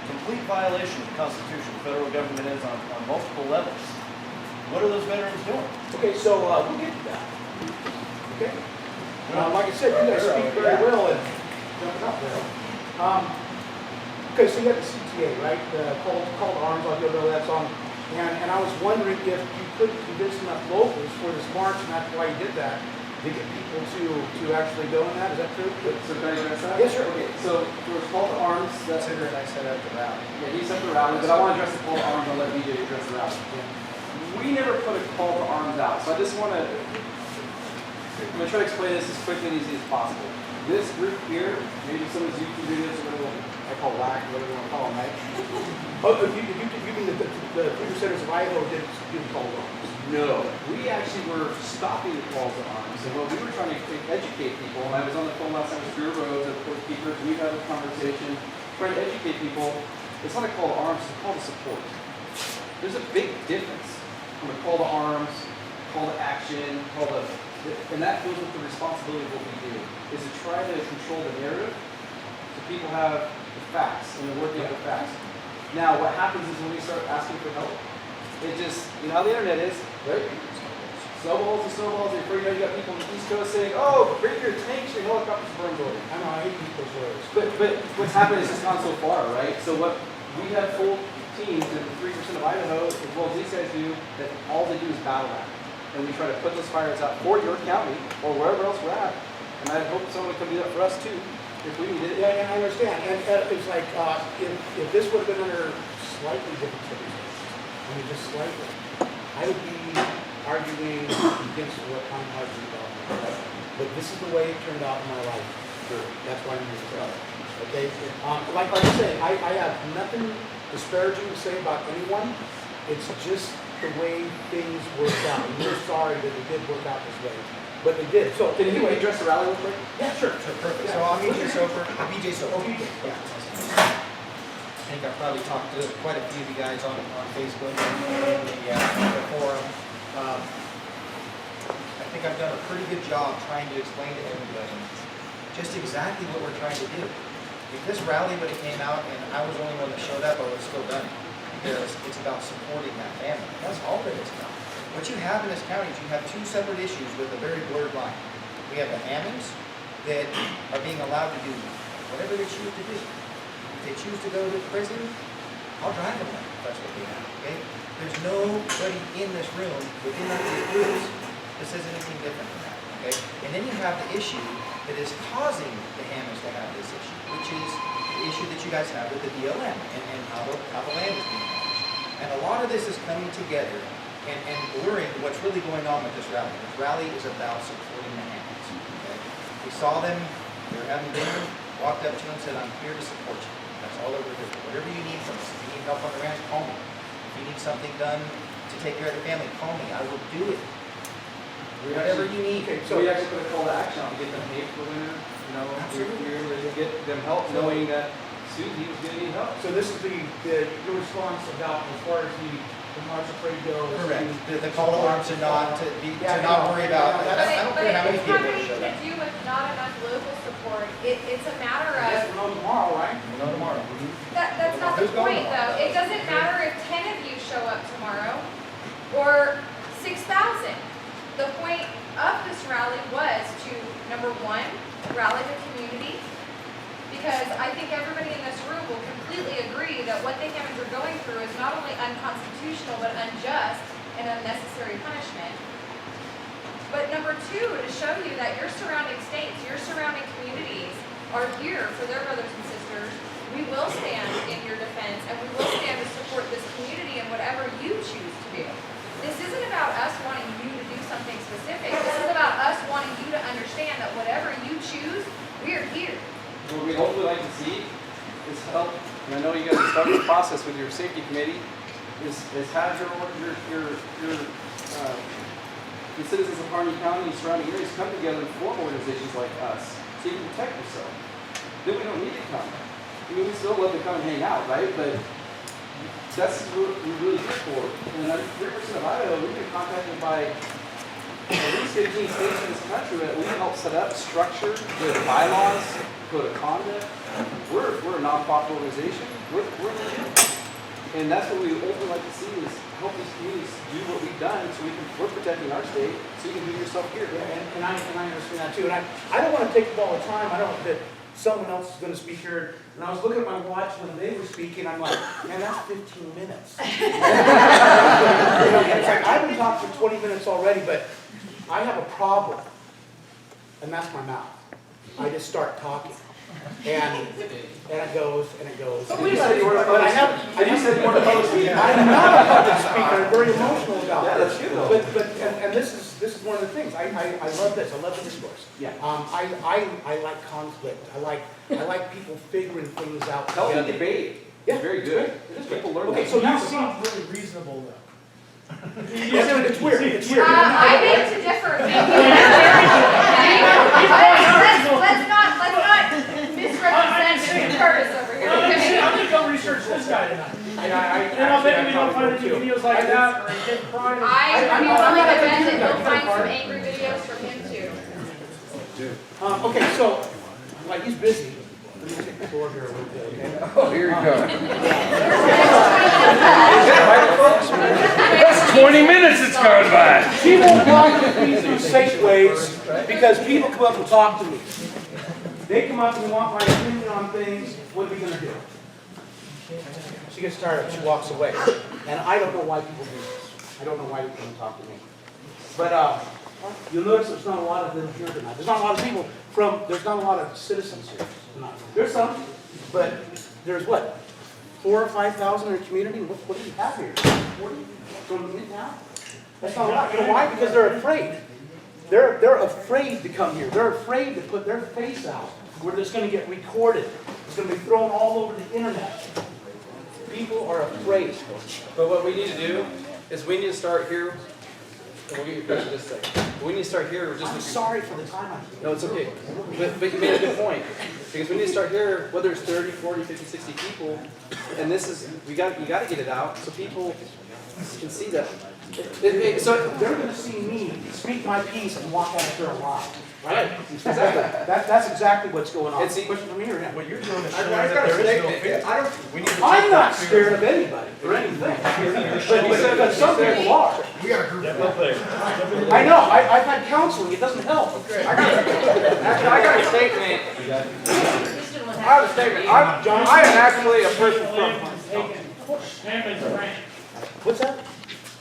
complete violation of the Constitution. The federal government is on multiple levels. What are those veterans doing? Okay, so we'll get to that. Okay? Like I said, you guys speak very well, and jump it up there. Okay, so you have the CTA, right? The Call to Arms, I'll go over that's on. And I was wondering if you couldn't convince enough locals for this march, and that's why you did that, to get people to actually go in that. Is that true? So can I address that? Yes, sir. Okay, so there was call to arms. Consider it I set up the rally. Yeah, he set the rally, but I want to address the call to arms. I'll let BJ address the rally. We never put a call to arms out, so I just want to, I'm going to try to explain this as quickly and easy as possible. This group here, maybe some of these YouTube videos are going to, I call whack, whatever you want to call them, right? Oh, you mean the Freedom Centers of Idaho didn't call to arms? No, we actually were stopping the calls to arms, and what we were trying to educate people, and I was on the phone last night with Drew Rose at Port Keepers, we've had a conversation, trying to educate people, it's not a call to arms, it's a call to support. There's a big difference from a call to arms, call to action, and that goes with the responsibility of what we do, is to try to control the narrative so people have the facts, and they're working with the facts. Now, what happens is when we start asking for help, it just, you know how the internet is, right? Snowballs and snowballs, and before you know, you got people on the East Coast saying, oh, bring your tanks, your helicopters, burned over. I know, I hate people's words. But what's happened is it's gone so far, right? So what we have full teams in 3% of Idaho, as well as these guys do, that all they do is battle rat. And we try to put those fires out for your county or wherever else we're at. And I hope someone would come do that for us too, if we needed it. Yeah, and I understand. And it's like, if this would have been under slightly different circumstances, I mean, just slightly, I would be arguing against what I'm arguing about. But this is the way it turned out in my life. That's why I'm here today. Okay? Like I said, I have nothing disparaging to say about anyone. It's just the way things worked out. And we're sorry that it did work out this way. But they did. So can you address the rally real quick? Yeah, sure. Perfect. Yeah. So I'm BJ Soper. BJ Soper. BJ. Yeah. I think I've probably talked to quite a few of you guys on Facebook and the forum. I think I've done a pretty good job trying to explain to everybody just exactly what we're trying to do. If this rally would have came out and I was the only one that showed up, I would have still done it. Because it's about supporting that family. That's all that it's about. What you have in this county is you have two separate issues with a very blurred line. We have the Hammonds that are being allowed to do whatever they choose to do. If they choose to go to prison, I'll drive them there if that's what they have, okay? There's nobody in this room within these groups that says anything different than that, okay? And then you have the issue that is causing the Hammonds to have this issue, which is the issue that you guys have with the BLM and how the land is being managed. And a lot of this is coming together and blurring what's really going on with this rally. This rally is about supporting the Hammonds, okay? We saw them, they were having dinner, walked up to them and said, I'm here to support you. That's all over here. Whatever you need from us. If you need help on the ranch, call me. If you need something done to take care of the family, call me. I will do it. Whatever you need. Okay, so we actually put a call to action out to get them paid for the winter. You know, we're to get them help knowing that Susie was going to need help. So this is your response about as far as the March of Afraid goes. Correct. The call to arms to not worry about. But I don't care how many it's people having show to up. do with not enough local support. It's a matter I guess of, we'll know tomorrow, right? We'll know tomorrow. that's not the Who's going point tomorrow? though. It doesn't matter if 10 of you show up tomorrow or 6,000. The point of this rally was to, number one, rally the community, because I think everybody in this room will completely agree that what the Hammonds are going through is not only unconstitutional, but unjust and unnecessary punishment. But number two, to show you that your surrounding states, your surrounding communities are here for their brothers and sisters. We will stand in your defense, and we will stand to support this community in whatever you choose to do. This isn't about us wanting you to do something specific. This is about us wanting you to understand that whatever you choose, we're here. What we hopefully like to see is help, and I know you guys are starting the process with your safety committee, is have the citizens of Harney County and surrounding areas come together and form organizations like us so you can protect yourself. Then we don't need to come. I mean, we still love to come and hang out, right? But that's what we're really here for. And 3% of Idaho, we've been contacted by at least 15 states in this country that we help set up, structure, good bylaws, code of conduct. We're a non-profit organization. We're legit. And that's what we ultimately like to see is help these communities do what we've done so we're protecting our state so you can do yourself here. Yeah, and I understand that too. And I don't want to take up all the time. I don't, but someone else is gonna speak here. And I was looking at my watch when they were speaking, I'm like, man, that's 15 minutes. You know, and it's like, I've been talking for 20 minutes already, but I have a problem. And that's my mouth. I just start talking. And it goes, and it goes. But you said you weren't But I opposed. haven't, And you said you weren't opposed to it. I'm not a public speaker, I'm very emotional about Yeah, this. that's good though. But, and this is one of the things, I love this, I love the discourse. Yeah. I like conflict, I like people figuring things out Healthy together. debate. Yeah, It's very good. People learn Okay, that. so now You see, seem really reasonable though. it's weird, it's weird. I beg to differ. Thank you. Let's not misrepresent Curtis over here. Okay? I'm gonna go research this guy tonight. And I And I'll bet we don't find any too. videos like that or him crying. I I'm would be not willing a to bet computer that guy. you'll find some angry videos from him too. Okay, so, like, he's busy. Let me take the floor here a little bit, okay? Oh, here you go. That's 20 minutes it's gone by. She won't talk to me through safe ways because people come up and talk to me. They come up and want my opinion on things. What are we gonna do? She gets tired. She walks away. And I don't know why people do this. I don't know why you come and talk to me. But you'll notice there's not a lot of them here tonight. There's not a lot of people there's not a lot of citizens here tonight. There's some, but there's what? 4,000 or 5,000 in the community? What do you have here? 40? From now? That's not a lot. You know why? Because they're afraid. They're afraid to come here. They're afraid to put their face out where it's going to get recorded. It's going to be thrown all over the internet. People are afraid. But what we need to do is we need to start here. And we'll get your question in just a second. We need to start here. I'm sorry for the time I took. No, it's okay. But you made a good point. Because we need to start here, whether it's 30, 40, 50, 60 people, and this is, you got to get it out so people can see that. So they're going to see me speak my piece and walk out of here alive. Right? Exactly. That's exactly what's going on. It's Question from here. What you're doing is I showing got that a there is no statement. fear. I don't, We need to take I'm not that fear. scared of anybody or anything. But some people are. we got a group. Step up there. I know. I've had counseling. It doesn't help. Actually, I got a statement. I have a statement. I am actually a person from. What's that?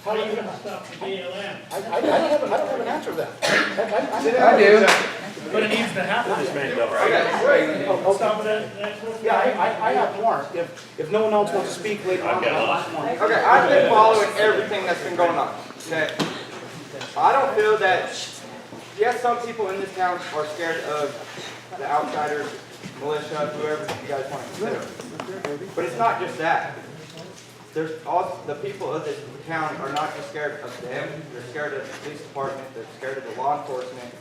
How are you gonna stop the BLM? I don't have an answer to that. I do. But it needs to happen. Okay, Oh, Stop okay. it at. Yeah, I have more. If no one else wants to speak later on, I'll have one. Okay, I've been following everything that's been going on. Okay, I don't feel that. Yes, some people in this town are scared of the outsiders, militia, whoever you guys want to consider. But it's not just that. There's also the people of this town are not just scared of them. They're scared of the police department. They're scared of the law enforcement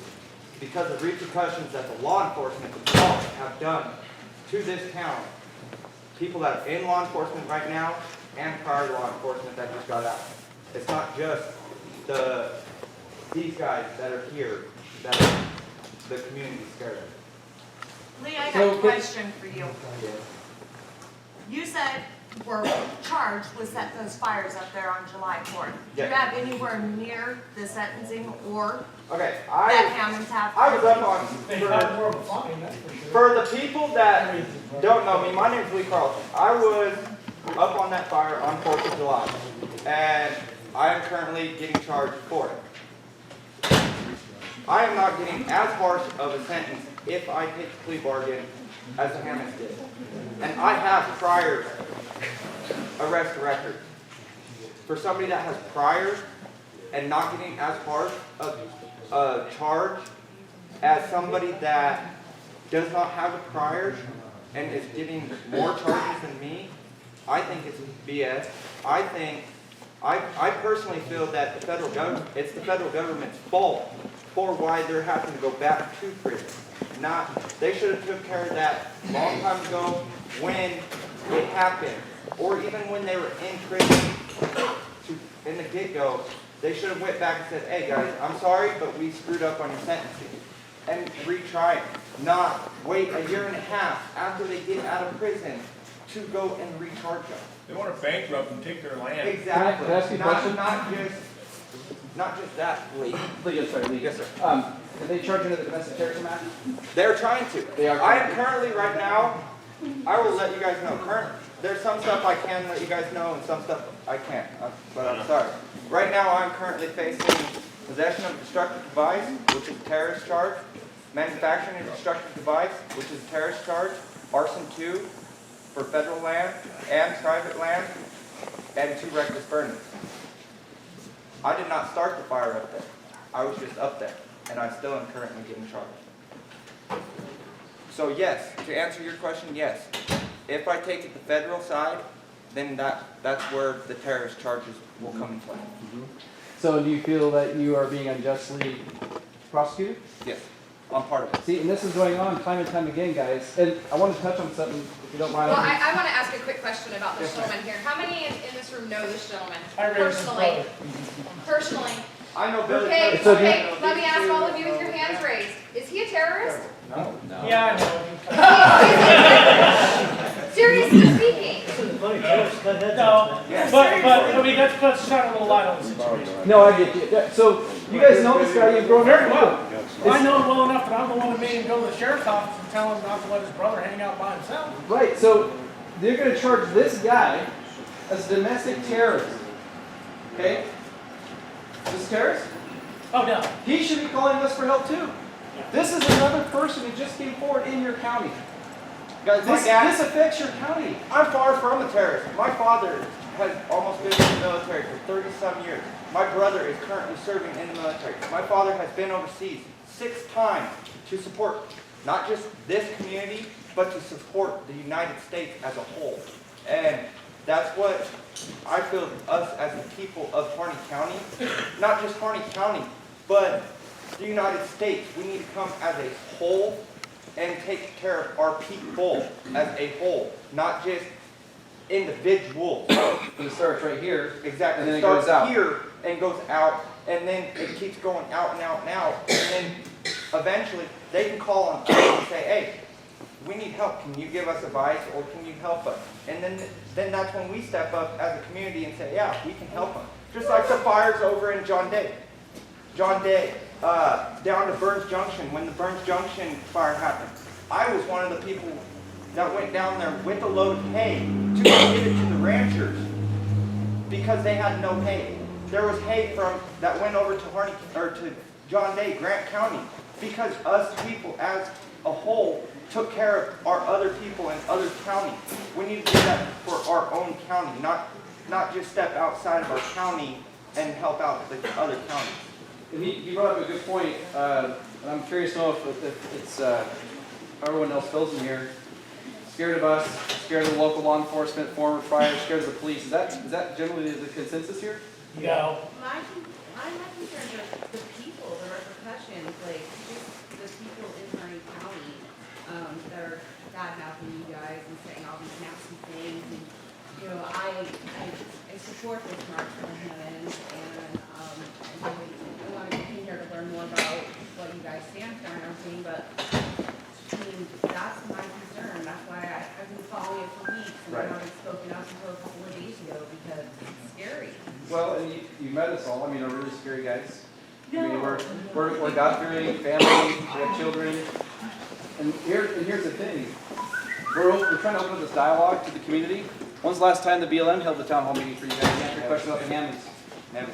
because of repercussions that the law enforcement themselves have done to this town. People that are in law enforcement right now and prior law enforcement that just got out. It's not just these guys that are here that the community is scared of. Lee, I got a question for you. You said were charged with setting those fires up there on July 4th. Do you Yeah. have anywhere near the sentencing or Okay, that Hammond's have? I was up on for the people that don't know me. My name is Lee Carlson. I was up on that fire on 4th of July, and I am currently getting charged for it. I am not getting as harsh of a sentence if I take the plea bargain as the Hammonds did, and I have prior arrest record. For somebody that has prior and not getting as harsh of a charge as somebody that does not have a prior and is getting more charges than me, I think it's BS. I personally feel that the federal government, it's the federal government's fault for why they're having to go back to prison. They should have took care of that long time ago when it happened, or even when they were in prison in the get-go. They should have went back and said, hey guys, I'm sorry, but we screwed up on your sentencing. And retry it. Not wait a year and a half after they get out of prison to go and recharge them. They want to bankrupt and take their land. Exactly. Can I ask you a question? Not just that, Lee. Lee, yes, sir. Lee. Yes, sir. Did they charge into the domestic terrorism act? They're trying to. They are I trying am currently right now, I will let you guys know. There's some stuff I can let you guys know and some stuff I can't, but I'm sorry. Right now, I'm currently facing possession of a destructive device, which is a terrorist charge, manufacturing a destructive device, which is a terrorist charge, arson 2 for federal land and private land, and 2 reckless burnings. I did not start the fire up there. I was just up there, and I still am currently getting charged. So yes, to answer your question, yes. If I take it the federal side, then that's where the terrorist charges will come into play. So do you feel that you are being unjustly prosecuted? Yes, I'm part of it. See, and this is going on time and time again, guys. And I want to touch on something, if you don't mind. Well, I want to ask a quick question about this gentleman here. How many in this room know this gentleman? Personally? Personally? I know Billy. Okay, So do you- okay, let me ask all of you with your hands raised. Is he a terrorist? No. Yeah, I know. Seriously speaking? No, but, I mean, let's shine a little light on the situation. No, I get you. Yeah, so you guys know this guy, you've grown Very up well. with. Well, I know him well enough that I'm the one who made him go to the sheriff's office and tell him not to let his brother hang out by himself. Right, so they're going to charge this guy as a domestic terrorist. Okay? This terrorist? Oh, no. He should be calling us for help too. This is another person who just came forward in your county. Guys, This affects your county. I'm far from a terrorist. My father has almost been in the military for 30-some years. My brother is currently serving in the military. My father has been overseas 6 times to support not just this community, but to support the United States as a whole. And that's what I feel us as the people of Harney County, not just Harney County, but the United States, we need to come as a whole and take care of our people as a whole, not just individuals. It starts right here. Exactly. And then it starts goes out. here and goes out, and then it keeps going out and out and out, and then eventually they can call on us and say, hey, we need help. Can you give us advice, or can you help us? And then that's when we step up as a community and say, yeah, we can help them. Just like the fires over in John Day. Down to Burns Junction, when the Burns Junction fire happened. I was one of the people that went down there with a load of hay to go give it to the ranchers because they had no hay. There was hay that went over to John Day, Grant County, because us people as a whole took care of our other people in other counties. We need to do that for our own county, not just step outside of our county and help out the other counties. And he brought up a good point, and I'm curious to know if it's how everyone else feels in here. Scared of us, scared of the local law enforcement, former fire, scared of the police. Is that generally the consensus here? No. My concerns are the people, the repercussions, like just the people in Harney County that are bad-mouthing you guys and saying all these nasty things. And you know, I support this March for the Heavens, and I want to come here to learn more about what you guys stand for and everything. But I mean, that's my concern. That's why I've been following it for weeks, and I haven't spoken up until a couple of days ago because it's scary. Well, and you met us all. I mean, are really scary guys. No. I mean, we're God-fearing family. We have children. And here's the thing. We're trying to open up this dialogue to the community. When's the last time the BLM held the town hall meeting for you guys to answer your question about the Hammonds?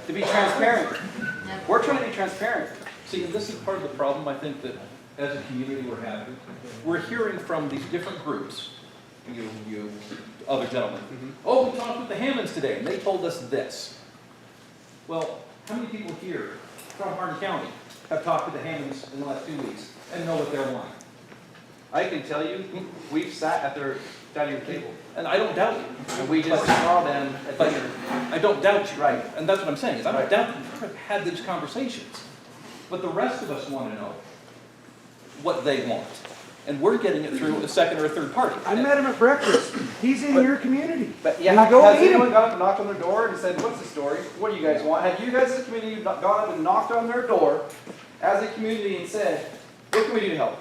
To be transparent. We're trying to be transparent. See, and this is part of the problem, I think, that as a community we're having. We're hearing from these different groups, you other gentlemen. Oh, we talked with the Hammonds today, and they told us this. Well, how many people here from Harney County have talked to the Hammonds in the last 2 weeks and know what they're wanting? I can tell you, we've sat at their dining room table. And I don't doubt you. And we just saw them at dinner. I don't doubt you. Right. And that's what I'm saying, is I don't Right. doubt you've had these conversations. But the rest of us want to know what they want. And we're getting it through a second or a third party. I met him at breakfast. He's in your community. But yeah, Now go has meet anyone him. got up and knocked on their door and said, what's the story? What do you guys want? Have you guys as a community gone up and knocked on their door as a community and said, what can we do to help?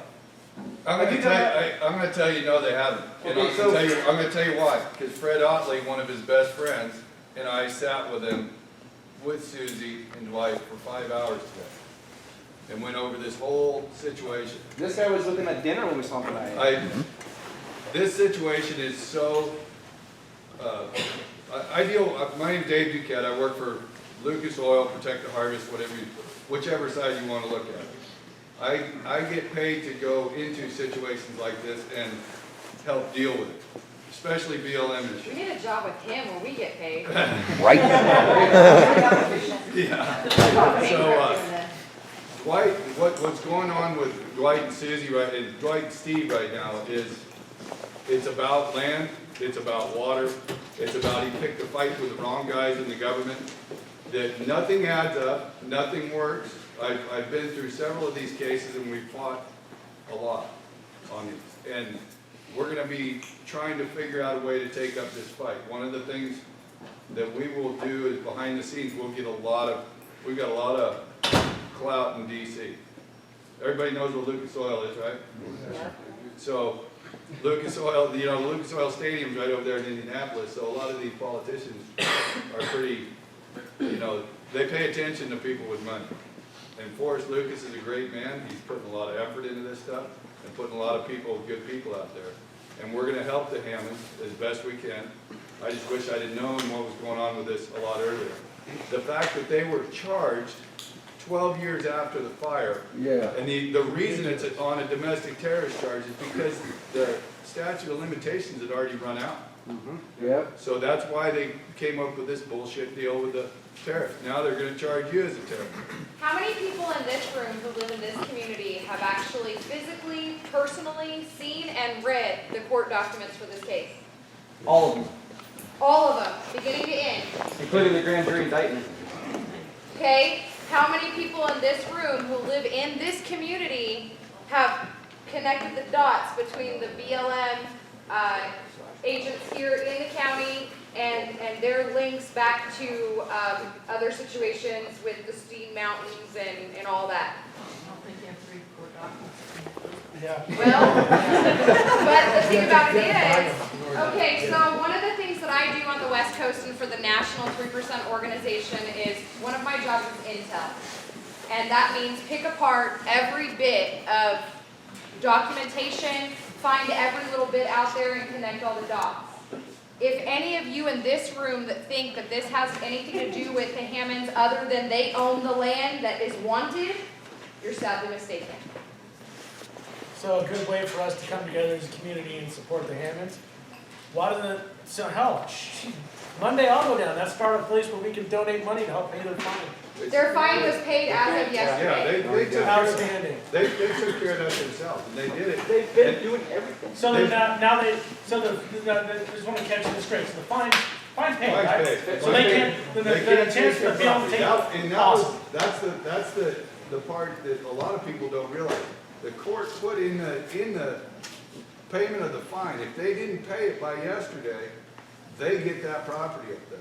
I'm Have you going done to tell you, no, they haven't. And Okay, I'm going to tell you why. Because Fred Otley, one of his best friends, and I sat with him, with Susie and Dwight for 5 hours today. and went over this whole situation. This guy was with him at dinner when we saw him tonight. This situation is so, my name's Dave Duquette, I work for Lucas Oil, Protect the Harvest, whichever side you want to look at. I get paid to go into situations like this and help deal with it, especially BLM issues. We need a job with him where we get paid. Right. Yeah. So, Dwight, what's going on with Dwight and Susie and Dwight and Steve right now is, it's about land, it's about water, it's about he picked a fight with the wrong guys in the government, that nothing adds up, nothing works. I've been through several of these cases and we've fought a lot on these. And we're gonna be trying to figure out a way to take up this fight. One of the things that we will do is behind the scenes, we've got a lot of clout in DC. Everybody knows what Lucas Oil is, right? Yeah. So Lucas Oil, the Lucas Oil Stadium's right over there in Indianapolis, so a lot of these politicians are pretty, they pay attention to people with money. And Forrest Lucas is a great man. He's putting a lot of effort into this stuff and putting a lot of good people out there. And we're gonna help the Hammonds as best we can. I just wish I'd have known what was going on with this a lot earlier. The fact that they were charged 12 years after the fire. Yeah. And the reason it's on a domestic terrorist charge is because the statute of limitations had already run out. Yep. So that's why they came up with this bullshit deal with the tariff. Now they're gonna charge you as a terrorist. How many people in this room who live in this community have actually physically, personally seen and read the court documents for this case? All of them, All of them, beginning to end. including the grand jury indictment. Okay? How many people in this room who live in this community have connected the dots between the BLM agents here in the county and their links back to other situations with the Steam Mountains and all that? Yeah. Well, but the thing about it is, okay, so one of the things that I do on the West Coast and for the National 3% organization is, one of my jobs is intel. And that means pick apart every bit of documentation, find every little bit out there and connect all the dots. If any of you in this room that think that this has anything to do with the Hammonds other than they own the land that is wanted, you're sadly mistaken. So a good way for us to come together as a community and support the Hammonds. Why doesn't, so hell, Monday I'll go down. That's start a place where we can donate money to help pay their fine. Their fine was paid as of yesterday. Yeah, they took Outstanding. They took care of that themselves, and they did it. They've been doing everything. So now they, just want to catch this straight. So the fine paid, Fine's right? paid. So they can't, the chance take for their the bill to property. take And awesome. that's the part that a lot of people don't realize. The court put in the payment of the fine, if they didn't pay it by yesterday, they get that property up there.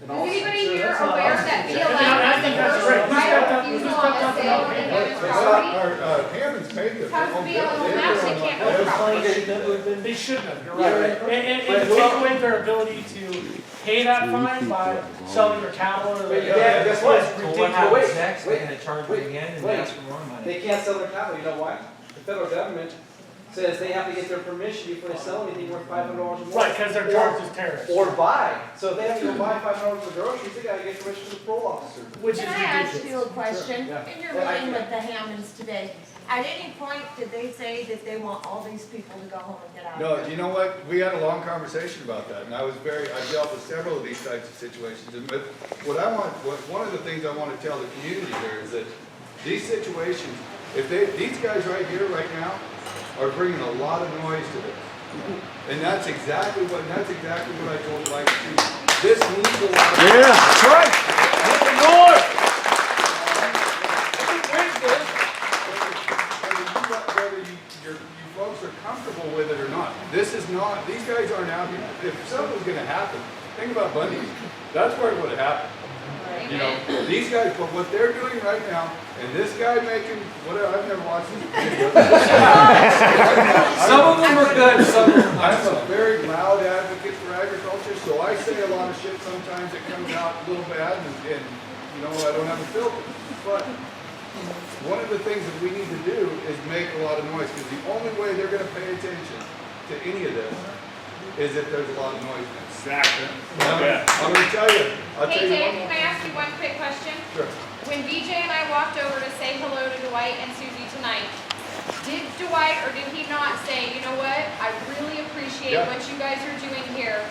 Is anybody here aware that BLM has the first right of refusal on the sale of Hammond's property? Hammond's paid them. How's the BLM actually can't go property? They shouldn't have, you're right. And take away their ability to pay that fine by selling their cattle or their. Yeah, guess what? So what happens next? They're gonna charge them again and ask for more money. They can't sell their cattle, you know why? The federal government says they have to get their permission before they sell anything worth $500 or more. Right, because they're charged as terrorists. Or buy. So if they have to go buy $500 for groceries, they gotta get permission from the parole officer. Which is Can I ask ridiculous. you a question? Yeah. In your meeting with the Hammonds today, at any point did they say that they want all these people to go home and get out No, of here? you know what? We had a long conversation about that, and I dealt with several of these types of situations. But one of the things I want to tell the community here is that these situations, these guys right here, right now, are bringing a lot of noise to this. And that's exactly what I told Mike to do. This needs a lot of. Yeah, that's right. Make the noise. Whether you folks are comfortable with it or not, these guys aren't out here. If something was gonna happen, think about Bundy. That's where it would have happened. You know, these guys, but what they're doing right now, and this guy making, whatever, I've never watched these videos. Some of them are good, some of them I'm a very loud advocate for agriculture, so I say a lot of shit sometimes that comes out a little bad, and you know, I don't have a filter. But one of the things that we need to do is make a lot of noise, because the only way they're gonna pay attention to any of this is if there's a lot of noise. Exactly. I'm gonna tell you, I'll tell Hey you Dave, one can I ask you one quick question? Sure. When BJ and I walked over to say hello to Dwight and Susie tonight, did Dwight or did he not say, you know what, I really appreciate Yeah. what you guys are doing here,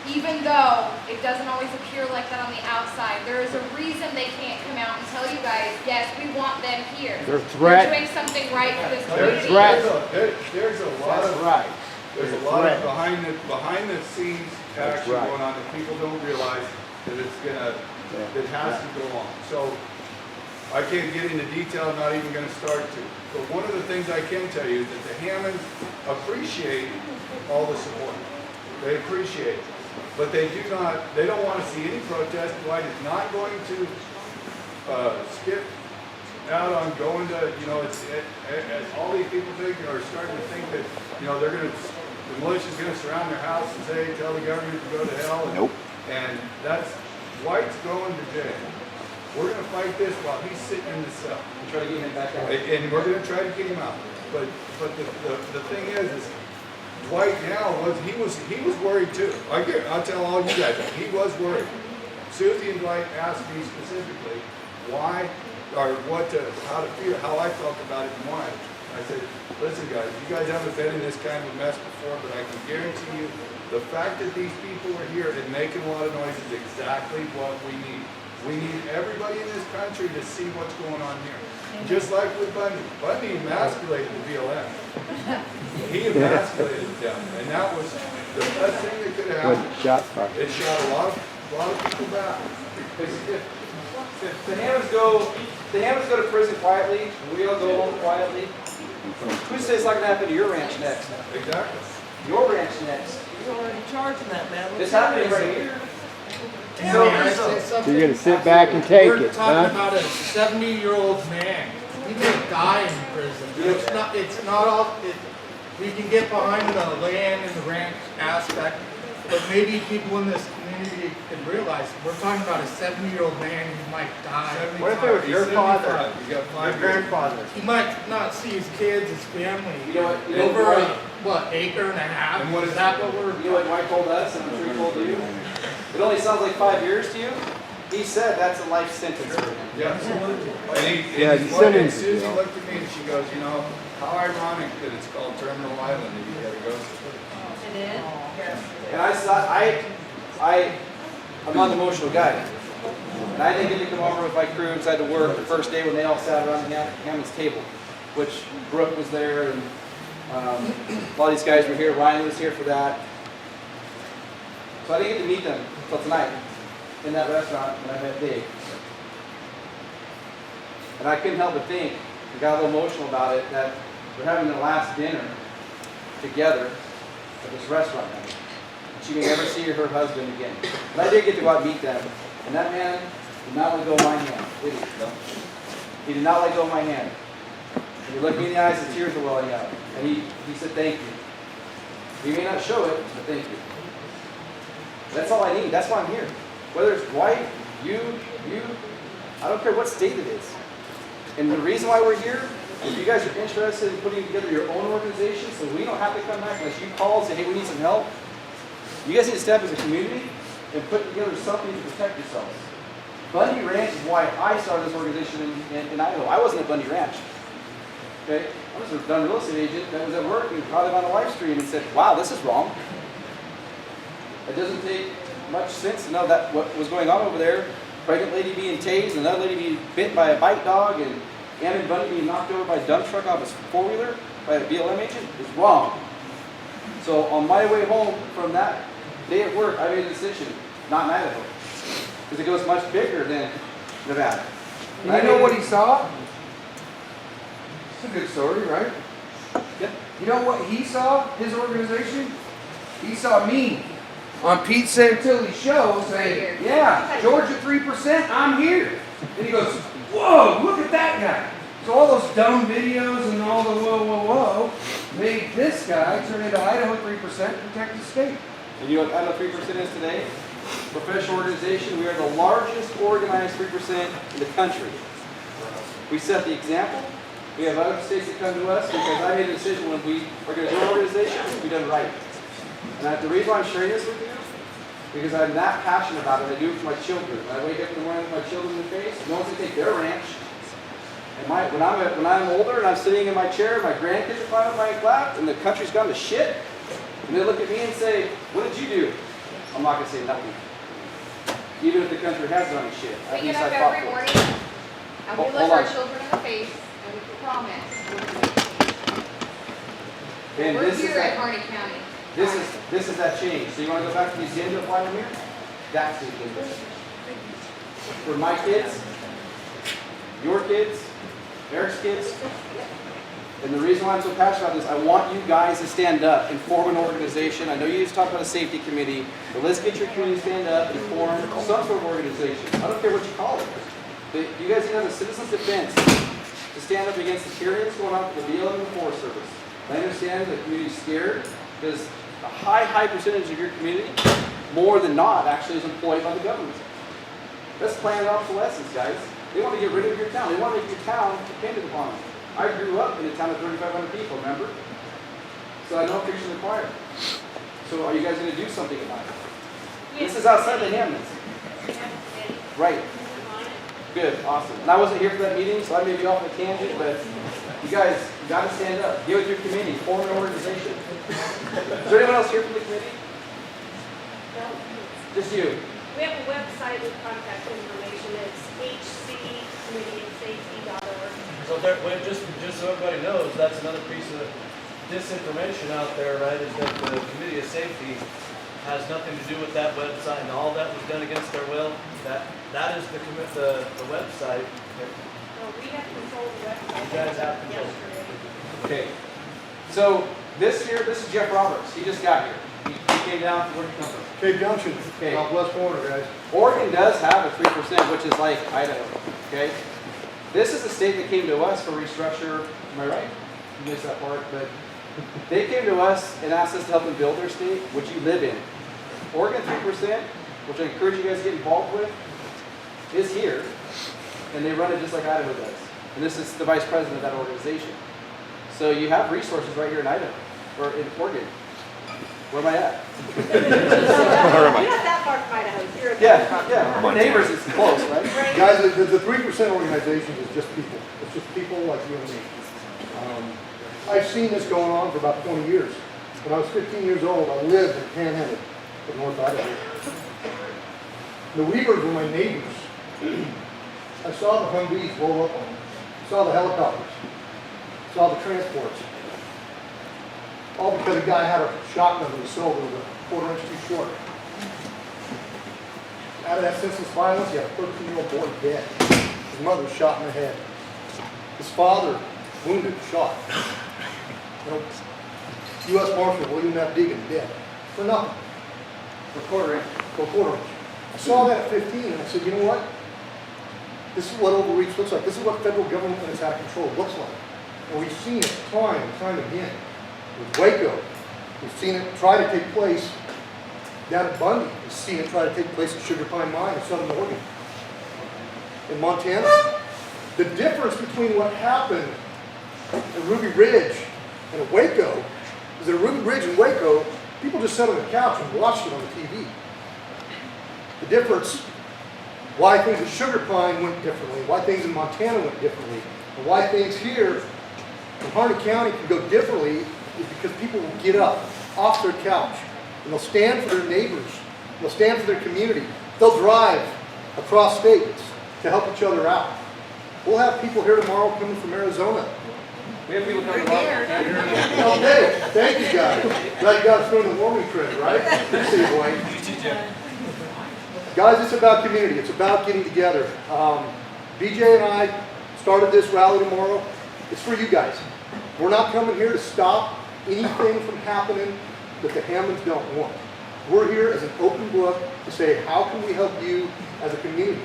even though it doesn't always appear like that on the outside. There is a reason they can't come out and tell you guys, yes, we want them here. They're threat- doing something right for this There's community. there's a lot of, right. there's a lot of behind the scenes action going on that people don't realize that it's gonna, that has to go on. So I can't get into detail, I'm not even gonna start to. But one of the things I can tell you is that the Hammonds appreciate all the support. They appreciate it. But they don't want to see any protest. Dwight is not going to skip out on going to, as all these people think, are starting to think that, the militia's gonna surround their house and say, tell the government to go to hell. And, Nope. and Dwight's going to jail. We're gonna fight this while he's sitting in the cell. And try to get him back out. And we're gonna try to get him out. But the thing is Dwight now he was worried too. I'll tell all you guys, he was worried. Susie and Dwight asked me specifically why, or how I felt about it and why. I said, listen guys, you guys haven't been in this kind of mess before, but I can guarantee you the fact that these people are here and making a lot of noise is exactly what we need. We need everybody in this country to see what's going on here. Just like with Bundy. Bundy emasculated the BLM. He emasculated them, and that was the best thing that could have happened. Good shot, Mark. It shot a lot of people back. If the Hammonds go to prison quietly, and we all go home quietly, who says it's not going to happen to your ranch next? Exactly. Your ranch next. You're already charging that, man. It's happening right here. You're gonna sit back and take We're it, talking huh? about a 70-year-old man. He may die in prison. It's not all, we can get behind the land and the ranch aspect, but maybe people in this community can realize we're talking about a 70-year-old man who might die. What if it was your father? Your grandfather? He might not see his kids, his family. You know what? Over acre and a half? And what is that what we're? You know what Mike told us, and I'm sure he told you? It only sounds like 5 years to you. He said that's a life sentence for him. Yeah. Yeah, And the sentence, Susie you know. looked at me and she goes, how ironic that it's called Terminal Island that you gotta go to. It is? Yes. And I'm not an emotional guy. And I didn't get to come over with my crew inside to work the first day when they all sat around the Hammond's table, which Brooke was there, and a lot of these guys were here. Ryan was here for that. So I didn't get to meet them until tonight in that restaurant when I met Dave. And I couldn't help but think, I got a little emotional about it, that we're having the last dinner together at this restaurant now. She may never see her husband again. But I did get to go out and meet them. And that man did not let go of my hand, did he? He did not let go of my hand. And he looked me in the eyes, the tears were welling out. And he said, thank you. He may not show it, but thank you. That's all I need. That's why I'm here. Whether it's Dwight, you, I don't care what state it is. And the reason why we're here, if you guys are interested in putting together your own organization so we don't have to come back unless you call and say, hey, we need some help, you guys need to step as a community and put together something to protect yourselves. Bundy Ranch is why I started this organization in Idaho. I wasn't at Bundy Ranch. Okay? I was a done real estate agent that was at work and caught it on a live stream and said, wow, this is wrong. It doesn't take much sense to know that what was going on over there. Pregnant lady being tased, and another lady being bit by a bite dog, and Ammon Bundy being knocked over by a dump truck off his four-wheeler by a BLM agent is wrong. So on my way home from that day at work, I made a decision, not in Idaho, because it goes much bigger than Nevada. And you know what he saw? It's a good story, right? Yeah. You know what he saw, his organization? He saw me on Pete Santilli's show saying, yeah, Georgia 3%, I'm here. And he goes, whoa, look at that guy. So all those dumb videos and all the whoa made this guy turn into Idaho 3%, protect the state. And you know what Idaho 3% is today? Professional organization. We are the largest organized 3% in the country. We set the example. We have other states that come to us because I made a decision when we are going to do an organization, we done right. And the reason why I'm sharing this with you, because I'm that passionate about it. I do it for my children. I wake up in the morning with my children in the face. No one's going to take their ranch. And when I'm older and I'm sitting in my chair, my grandkids are climbing my lap, and the country's gone to shit, and they look at me and say, "What did you do?" I'm not going to say nothing. Even if the country has done shit. We At get least I up fought every for it. morning and we Hold look on. our children in the face and we promise And we're this is here at that, Harney County. this is that change. So you want to go back to the agenda of why I'm here? That's the agenda. For my kids, your kids, Eric's kids. And the reason why I'm so passionate about this, I want you guys to stand up and form an organization. I know you just talked about a safety committee, but let's get your community to stand up and form some sort of organization. I don't care what you call it. But you guys need to have a citizen's defense to stand up against the tyranny that's going on with the BLM and the Forest Service. I understand the community's scared because a high percentage of your community, more than not, actually is employed by the government. That's planned obsolescence, guys. They want to get rid of your town. They want to make your town dependent upon them. I grew up in a town of 3,500 people, remember? So I know fiction required. So are you guys going to do something about it? This is outside the Hammonds. Right. Good, awesome. And I wasn't here for that meeting, so I may be off on a tangent, but you guys got to stand up. Get with your committee, form an organization. Is there anyone else here from the committee? Just you. We have a website with contact information. It's hccommitteeofsafety.org. So there, just so everybody knows, that's another piece of disinformation out there, right, is that the Committee of Safety has nothing to do with that website, and all that was done against their will. That is the website. No, we have control of the website. You guys have control. Yesterday. Okay. So this is Jeff Roberts. He just got here. He came down from where did he come from? Cape Junction, Okay. Southwest corner, guys. Oregon does have a 3%, which is like Idaho. Okay. This is the state that came to us for restructure. Am I right? You missed that part, but they came to us and asked us to help them build their state, which you live in. Oregon 3%, which I encourage you guys to get involved with, is here, and they run it just like Idaho does. And this is the vice president of that organization. So you have resources right here in Idaho, or in Oregon. Where am I at? You're not that far from Idaho. You're Yeah. We're neighbors, it's close, right? Guys, the 3% organization is just people. It's just people like you and me. I've seen this going on for about 20 years. When I was 15 years old, I lived in Panhandle of North Idaho. The Weavers were my neighbors. I saw the Humvees blow up on them. I saw the helicopters. I saw the transports. All because a guy had a shotgun that was sold that was a quarter-inch too short. Out of that senseless violence, you had a 13-year-old boy dead. His mother shot in the head. His father wounded, shot. U.S. Marshal William F. Deegan dead. For nothing. For quarter-inch. For quarter-inch. I saw that at 15 and I said, you know what? This is what overreach looks like. This is what federal government when it's out of control looks like. And we've seen it time and time again. With Waco, we've seen it try to take place down at Bundy. We've seen it try to take place at Sugar Pine Mine in southern Oregon. In Montana, the difference between what happened at Ruby Ridge and at Waco is that at Ruby Ridge and Waco, people just sat on the couch and watched it on the TV. The difference, why things at Sugar Pine went differently, why things in Montana went differently, and why things here in Harney County can go differently is because people will get up off their couch and they'll stand for their neighbors. They'll stand for their community. They'll drive across states to help each other out. We'll have people here tomorrow coming from Arizona. We have people coming from Okay, thank you guys. Glad you got us doing the warming trend, right? See you, Dwayne. Guys, it's about community. It's about getting together. BJ and I started this rally tomorrow. It's for you guys. We're not coming here to stop anything from happening that the Hammonds don't want. We're here as an open book to say, how can we help you as a community?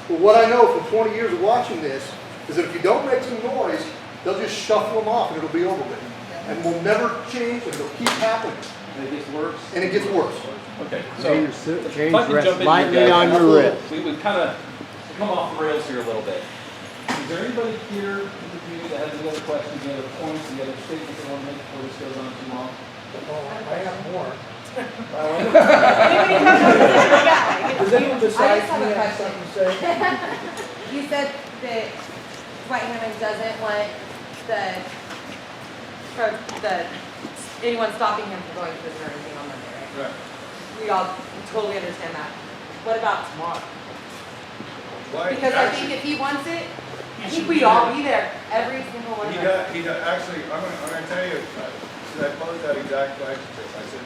Well, what I know from 20 years of watching this is that if you don't make some noise, they'll just shuffle them off and it'll be over with. And we'll never change and it'll keep happening. And it gets worse. And it gets worse. Okay, so if I could jump in lightly here, on guys, your wrist. we would kind of come off the rails here a little bit. Is there anybody here in the community that has any other questions, any other points, any other statements they want to make before this goes on too long? I have more. Does anyone I besides just have me a have question. something to say? You said that Dwight Hammond doesn't want anyone stopping him from going to prison or anything on Monday, right? Right. We all totally understand that. What about tomorrow? Why- Because I think if he wants it, I think we'd all be there, every single one of us. He does, actually, I'm gonna tell you, I posed that exact question to him.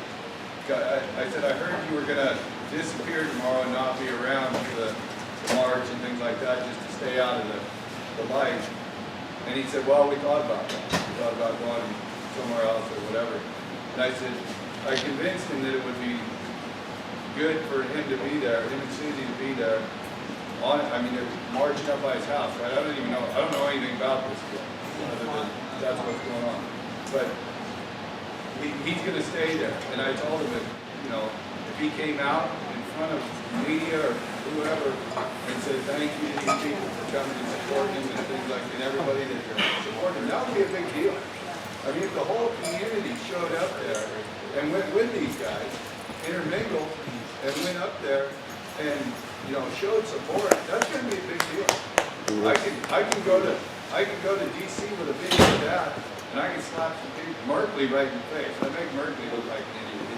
I said, I heard you were gonna disappear tomorrow and not be around for the march and things like that, just to stay out of the light. And he said, well, we thought about that. We thought about going somewhere else or whatever. And I said, I convinced him that it would be good for him to be there, him and Susie to be there. They're marching up by his house, right? I don't know anything about this yet, other than that's what's going on. But he's gonna stay there. And I told him that, if he came out in front of media or whoever and said thank you to these people for coming and supporting him and things like, and everybody that supported him, that would be a big deal. I mean, if the whole community showed up there and went with these guys, intermingled, and went up there and, showed support, that's gonna be a big deal. I can go to DC with a video of that, and I can slap some people, Merkley right in the face. I make Merkley look like an idiot.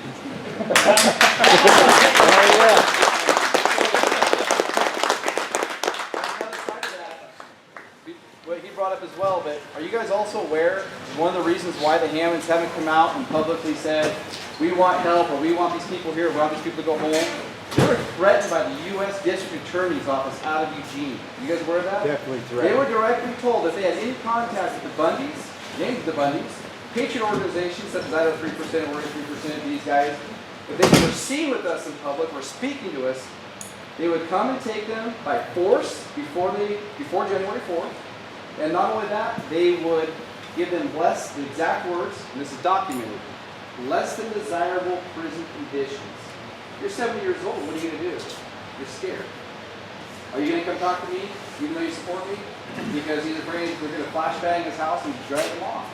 What he brought up as well, but are you guys also aware one of the reasons why the Hammonds haven't come out and publicly said, we want help, or we want these people here, we want these people to go home? They were threatened by the U.S. District Attorney's Office out of Eugene. You guys aware of that? Definitely They threatened. were directly told if they had any contact with the Bundys, names of the Bundys, Patriot organizations such as Idaho 3%, Oregon 3%, these guys, if they were seen with us in public or speaking to us, they would come and take them by force before January 4th. And not only that, they would give them the exact words, and this is documented, less than desirable prison conditions. You're 70 years old, what are you going to do? You're scared. Are you going to come talk to me, even though you support me? Because he's afraid we're going to flashbang his house and drag him off.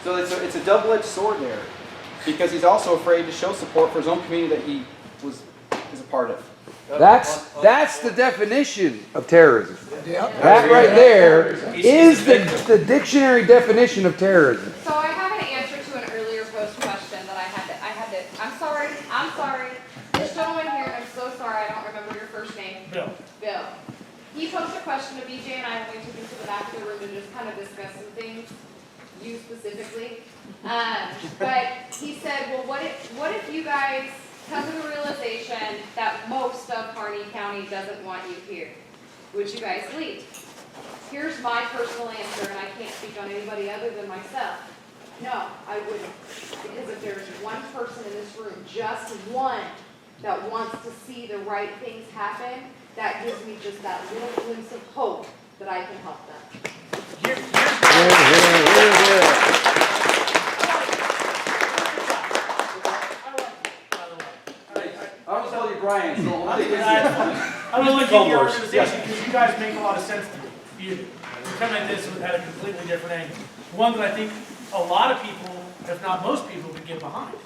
So it's a double-edged sword there. Because he's also afraid to show support for his own community that he is a part of. That's the definition of terrorism. That right there is the dictionary definition of terrorism. So I have an answer to an earlier post question that I had to, I'm sorry. This gentleman here, and I'm so sorry, I don't remember your first name. Bill. Bill. He posed a question to BJ and I when we took him to the back of the room to just kind of discuss some things, you specifically. But he said, well, what if you guys come to the realization that most of Harney County doesn't want you here? Would you guys leave? Here's my personal answer, and I can't speak on anybody other than myself. No, I wouldn't. Because if there's one person in this room, just one, that wants to see the right things happen, that gives me just that little glimpse of hope that I can help them. I was telling you, Brian, so I'm gonna look at your organization because you guys make a lot of sense to me. You come at this at a completely different angle. One that I think a lot of people, if not most people, could get behind.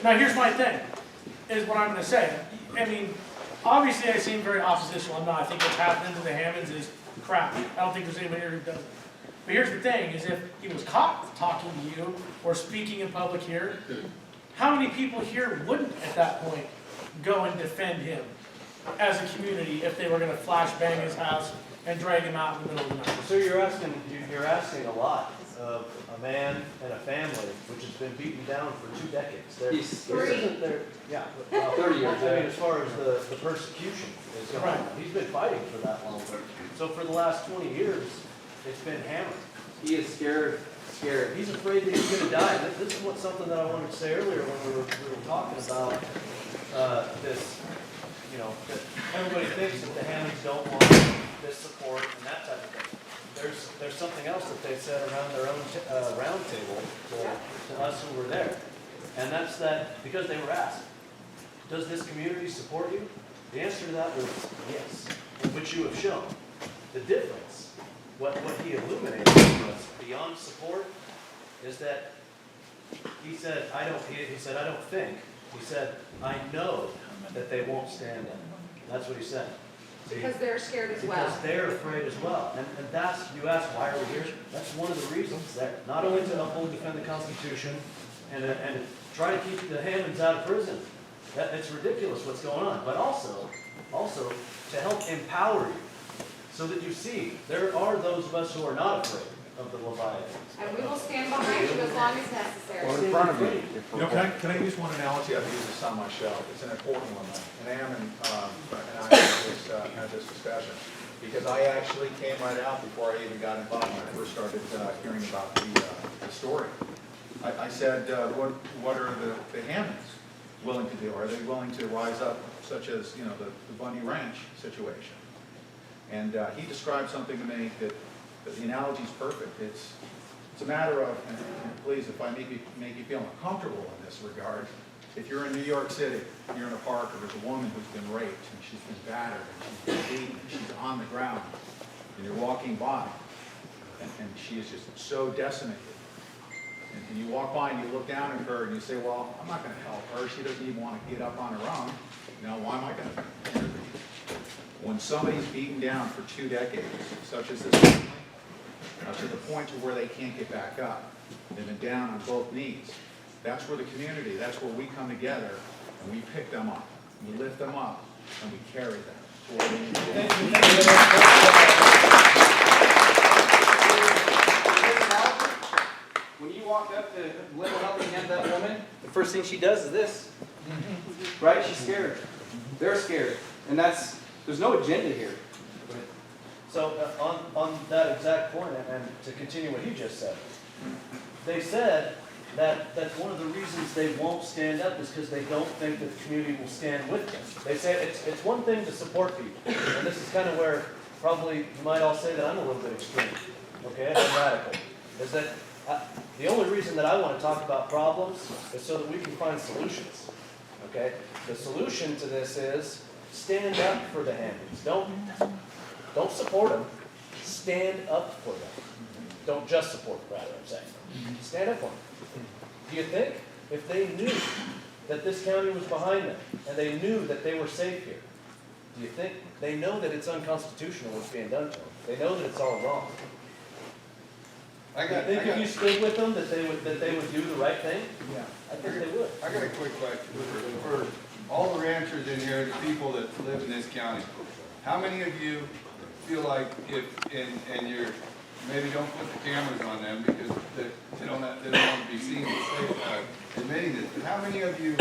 Now here's my thing, is what I'm gonna say. I mean, obviously I seem very oppositional. I'm not. I think what's happening to the Hammonds is crap. I don't think there's anybody here who doesn't. But here's the thing, is if he was caught talking to you or speaking in public here, how many people here wouldn't at that point go and defend him as a community if they were going to flash bang his house and drag him out in the middle of the night? So you're asking a lot of a man and a family which has been beaten down for 2 decades. Yeah, 30 years. I mean, as far as the persecution is concerned, he's been fighting for that long. So for the last 20 years, it's been hammered. He is scared. He's afraid that he's going to die. This is something that I wanted to say earlier when we were talking about this. That everybody thinks that the Hammonds don't want this support and that type of thing. There's something else that they said around their own round table to us who were there, and that's that because they were asked, does this community support you? The answer to that was yes, which you have shown. The difference what he illuminated was beyond support is that he said, I don't think, he said, I know that they won't stand up. That's what he said. See? Because they're scared as well. Because they're afraid as well. And that's, you ask why are we here? That's one of the reasons, that not only to uphold and defend the Constitution and to try to keep the Hammonds out of prison. It's ridiculous what's going on. But also to help empower you so that you see there are those of us who are not afraid of the Leviathan. And we will stand behind you as long as necessary. Or in front of you. You know, can I use one analogy? I've used this on my show. It's an important one. And Am and I had this discussion because I actually came right out before I even got involved when I first started hearing about the story. I said, what are the Hammonds willing to do? Are they willing to rise up, such as the Bundy Ranch situation? And he described something to me that the analogy is perfect. It's a matter of, and please, if I make you feel uncomfortable in this regard, if you're in New York City, you're in a park, or there's a woman who's been raped, and she's been battered, and she's been beaten, and she's on the ground, and you're walking by, and she is just so decimated. And you walk by and you look down at her and you say, well, I'm not going to help her. She doesn't even want to get up on her own. Why am I going to intervene? When somebody's beaten down for 2 decades, such as this family, to the point to where they can't get back up, they've been down on both knees, that's where the community, that's where we come together and we pick them up, we lift them up, and we carry them to where they need to be. When you walk up to Little Helping Hand that woman, the first thing she does is this. Right? She's scared. They're scared. And there's no agenda here. So on that exact point, and to continue what he just said, they said that one of the reasons they won't stand up is because they don't think that the community will stand with them. They say it's one thing to support people, and this is kind of where probably you might all say that I'm a little bit extreme, okay, I'm radical, is that the only reason that I want to talk about problems is so that we can find solutions, okay? The solution to this is stand up for the Hammonds. Don't support them. Stand up for them. Don't just support them, rather, I'm saying. Stand up for them. Do you think if they knew that this county was behind them and they knew that they were safe here, do you think they know that it's unconstitutional what's being done to them? They know that it's all wrong. Do you think if you stood with them that they would do the right thing? Yeah. I think they would. I got a quick question. For all the ranchers in here, the people that live in this county, how many of you feel like and you're, maybe don't put the cameras on them because they don't want to be seen admitting this, but how many of you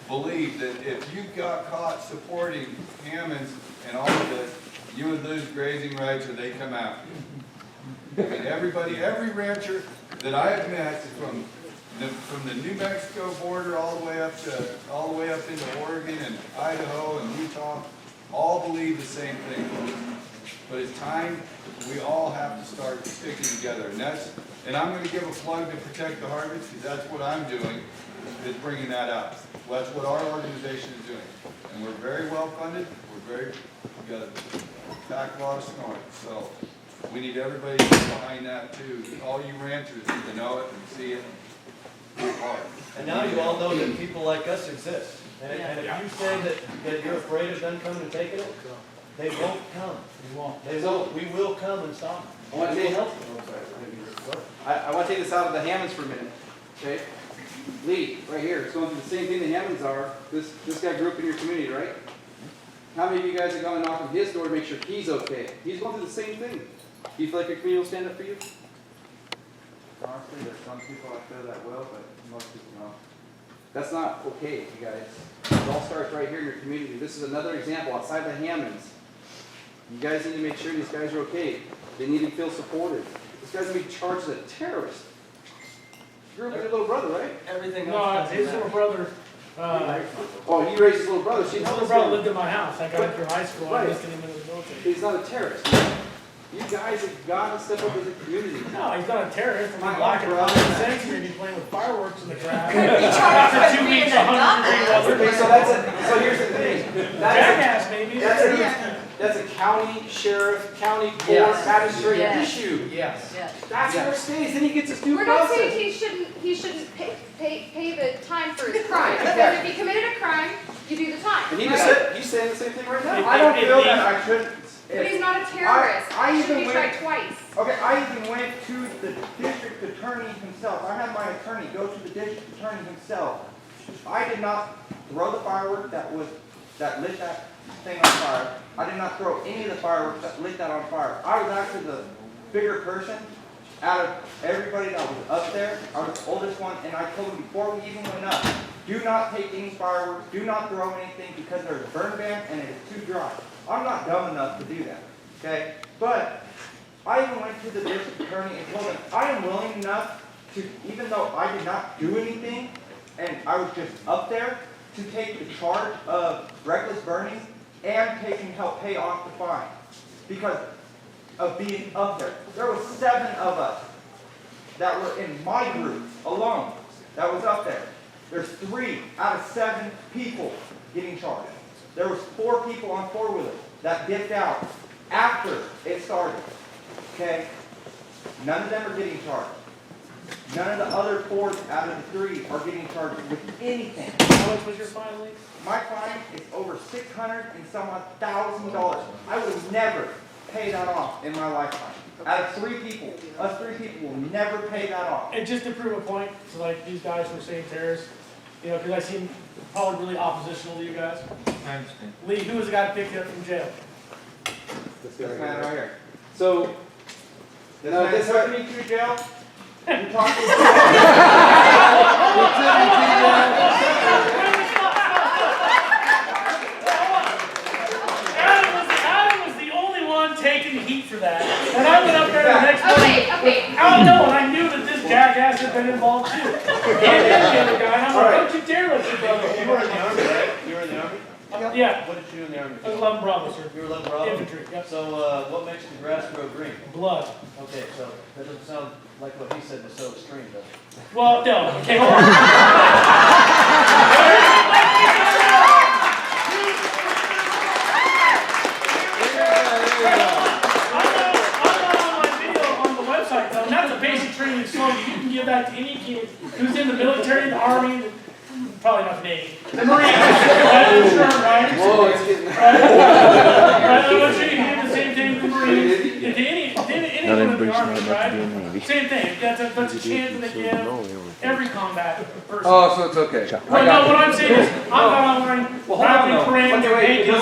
believe that if you got caught supporting Hammonds and all of this, you would lose grazing rights or they come after you? I mean, every rancher that I have met from the New Mexico border all the way up into Oregon and Idaho and Utah, all believe the same thing. But it's time we all have to start sticking together. And I'm going to give a plug to Protect the Harvest because that's what I'm doing, is bringing that up. Well, that's what our organization is doing. And we're very well funded. We got a backlog of snoring. So we need everybody to get behind that too. All you ranchers need to know it and see it. And now you all know that people like us exist. And if you say that you're afraid of them coming and taking it, they won't come. We will come and stop them. I want to We will help take, I want to take this out of the Hammonds for a minute. Okay? Lee, right here, it's going through the same thing the Hammonds are. This guy grew up in your community, right? How many of you guys are going to knock on his door to make sure he's okay? He's going through the same thing. Do you feel like your community will stand up for you? Honestly, there's some people out there that will, but most people don't. That's not okay, you guys. It all starts right here in your community. This is another example outside the Hammonds. You guys need to make sure these guys are okay. They need to feel supported. This guy's going to be charged as a terrorist. You grew up with your little brother, right? Everything else. No, his little brother. Oh, he raised his little brother. His little brother lived in my house. I got him through high school. I enlisted him into the military. He's not a terrorist. You guys have got to step up as a community. No, he's not a terrorist. I'm not like bro. sense maybe playing with fireworks in the crowd. For 2 weeks, 100 degrees weather. Okay, so here's the thing. Jackass, maybe. That's a county sheriff, county court, Yes. magistrate Yes. issue. Yes. That's where it stays, then he gets his due We're not process. saying he shouldn't pay the time for his crime, because if he committed a crime, you do the time. And he right? just said, he's saying the same thing right now. I don't feel that I shouldn't. But he's not a terrorist, I he should even be went- tried twice. Okay, I even went to the district attorney himself. I had my attorney go to the district attorney himself. I did not throw the firework that lit that thing on fire. I did not throw any of the fireworks that lit that on fire. I was actually the bigger person out of everybody that was up there. I was the oldest one, and I told him before we even went up, do not take any fireworks, do not throw anything because there's a burn ban and it is too dry. I'm not dumb enough to do that, okay? But I even went to the district attorney and told him I am willing enough to, even though I did not do anything and I was just up there, to take the charge of reckless burning and help pay off the fine because of being up there. There were 7 of us that were in my group alone that was up there. There's 3 out of 7 people getting charged. There was 4 people on 4-wheelers that dipped out after it started. Okay? None of them are getting charged. None of the other 4 out of the 3 are getting charged with anything. How much was your fine, Lee? My fine is over $600 and some odd $1,000. I would never pay that off in my lifetime. Out of 3 people, us 3 people will never pay that off. And just to prove a point, so like these guys were saying terrorists, you know, because I seem probably really oppositional to you guys. I understand. Lee, who was the guy that picked you up from jail? This man right here. So, This no, man this took me to jail. You talking Adam was the only one taking the heat for that. And I went up there the next morning. Okay. I don't know, and I knew that this jackass had been involved too. And the other guy, and I'm like, don't you dare let your brother. You were in the army, right? You were in the army? Yeah. What did you do in the army? I was 11 Bravo, sir. You were 11 Bravo? Infantry, yep. So, what makes the grass grow green? Blood. Okay, so that doesn't sound like what he said was so extreme, does it? Well, no. Okay, hold on. That's a basic training slogan. You can give that to any kid who's in the military, the army, probably not the Navy, the Marines, right? Sure, right? Whoa, it's getting. Right? I'm sure you can do the same thing with the Marines. To anyone in the army, right? Same thing. That's a chance that they give every combat person. Oh, so it's okay. Well, no, what I'm saying is, I'm not online wrapping parameters, hey, get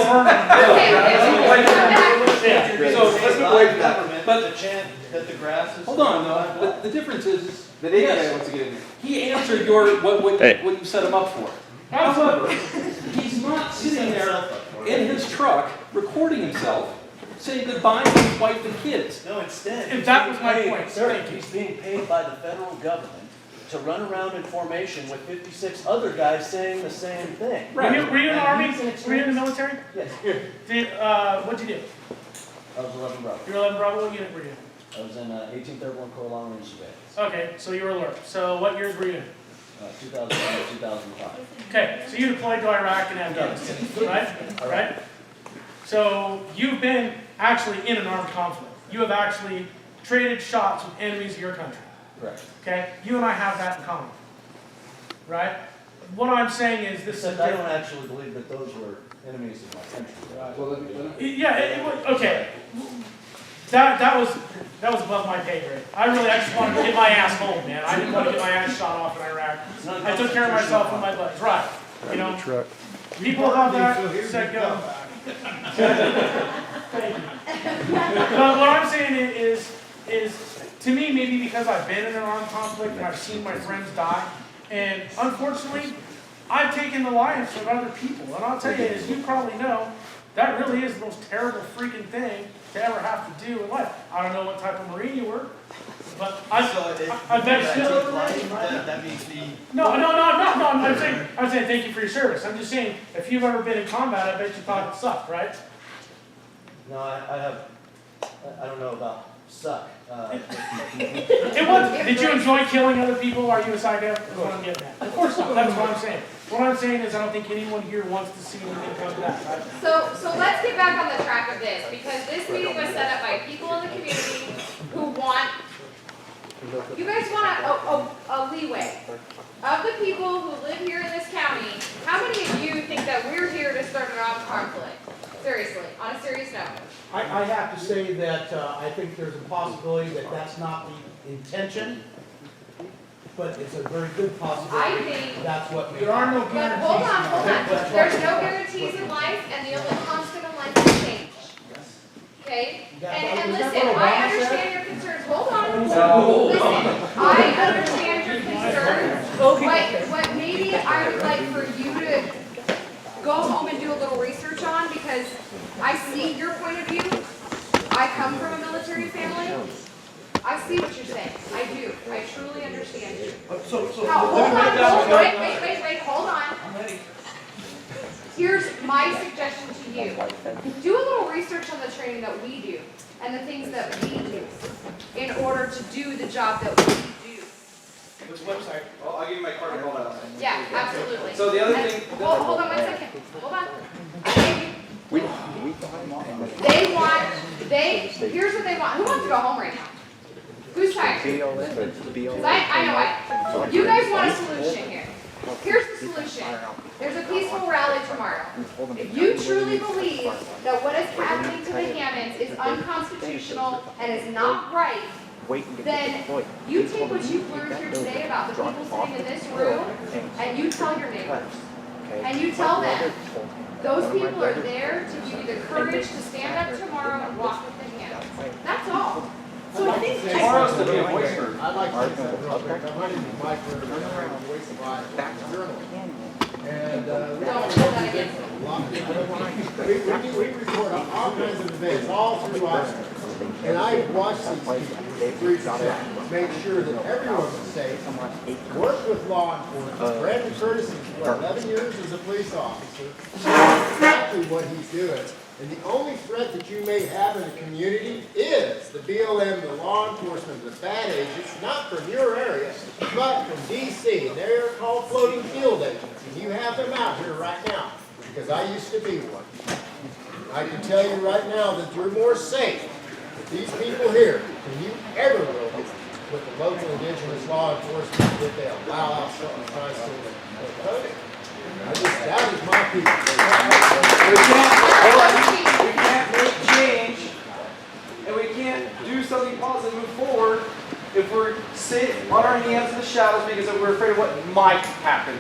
So, let's move away from that. But the chant that the grass is. Hold on, though. The difference is The Navy guy yes, wants to get in there. he answered your what Hey. you set him up for. Absolutely. He's not sitting there in his truck recording himself saying goodbye to his wife and kids. No, instead. If that was my he's being point, paid- Sir, thank you. he's being paid by the federal government to run around in formation with 56 other guys saying the same thing. Were you in the And army? he's an Were you in the extremist. military? Yes. What'd you do? I was 11 Bravo. You were 11 Bravo, what unit were you in? I was in 1831 Corps Long Range Surveillance. Okay, so you were alert. So what years were you in? 2001 to 2005. Okay, so you deployed to Iraq and Afghanistan, right? Right? So you've been actually in an armed conflict. You have actually traded shots with enemies of your country. Correct. Okay? You and I have that in common. Right? What I'm saying is this is Except I don't different. actually believe that those were enemies of my country. Well, let me. Yeah, it was, okay. That was above my pay grade. I just wanted to get my ass home, man. I didn't want to get my ass shot off in Iraq. I took care of myself and my legs. Right. You know, people have that, said go. Thank you. But what I'm saying is to me, maybe because I've been in an armed conflict and I've seen my friends die, and unfortunately, I've taken the lives of other people. And I'll tell you, as you probably know, that really is the most terrible freaking thing to ever have to do in life. I don't know what type of Marine you were, but I bet still. That means the. No, I'm saying thank you for your service. I'm just saying, if you've ever been in combat, I bet you thought it sucked, right? No, I don't know about suck. Did you enjoy killing other people? Are you a psycho? That's what I'm getting at. Of course not. That's what I'm saying. What I'm saying is I don't think anyone here wants to see anything come back. So let's get back on the track of this, because this meeting was set up by people in the community who want, you guys want a leeway. Of the people who live here in this county, how many of you think that we're here to start an armed conflict? Seriously, on a serious note. I have to say that I think there's a possibility that that's not the intention, but it's a very good possibility. I think That's what may there are no But happen. hold on. There's no guarantees in life, and the only constant in life is change. Okay? And Is that listen, what I Obama understand said? your concerns. Hold on. No. Listen, I understand your concerns. What maybe I would like for you to go home and do a little research on, because I see your point of view. I come from a military family. I see what you're saying. I do. I truly understand you. Now, hold on. Here's my suggestion to you. Do a little research on the training that we do and the things that we do in order to do the job that we do. Which website? Well, I'll give you my card and hold out. Yeah, absolutely. So the other And- thing. Hold on 1 second. Hold on. Here's what they want. Who wants to go home right now? Who's tired? Because I know I. You guys want a solution here. Here's the solution. There's a peaceful rally tomorrow. If you truly believe that what is happening to the Hammonds is unconstitutional and is not right, then you take what you've learned here today about the people sitting in this room and you tell your neighbors. And you tell them, those people are there to give you the courage to stand up tomorrow and walk with the hands. That's all. So I think Tomorrow's the big oyster. I'd like to say something real quick. My name is Mike Ritter, I'm around Voice of Iowa Journal. And don't hold that against me. we report on all kinds of events all through Iowa. And I watch these people, make sure that everyone is safe, work with law enforcement. Brandon Curtis is, what, 11 years as a police officer. That's exactly what he's doing. And the only threat that you may have in the community is the BLM, the law enforcement, the bad agents, not from your area, but from D.C. And they're called floating field agents. And you have them out here right now, because I used to be one. I can tell you right now that you're more safe with these people here than you ever will be with the local indigenous law enforcement if they allow out something tries to code it. That is my people. We can't make change, and we can't do something positive, move forward, if we're sitting on our hands in the shadows because we're afraid of what might happen.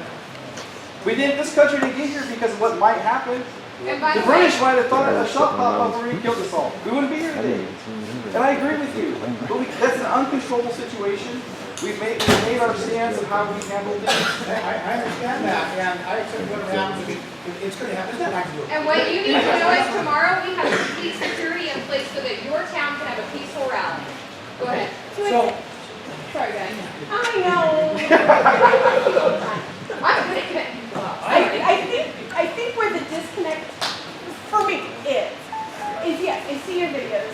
This country didn't get here because of what might happen. The British might have thought a shot popped up where he killed us all. We wouldn't be here today. And I agree with you. But that's an uncontrollable situation. We've made our stance of how we handle things. I understand that, and I accept what happens. It's going to happen. It's not going to do it. And what you need to know is tomorrow we have complete security in place so that your town can have a peaceful rally. Go ahead. Sorry, guys. I know. I'm good at it. I think where the disconnect for me is yes, I see your videos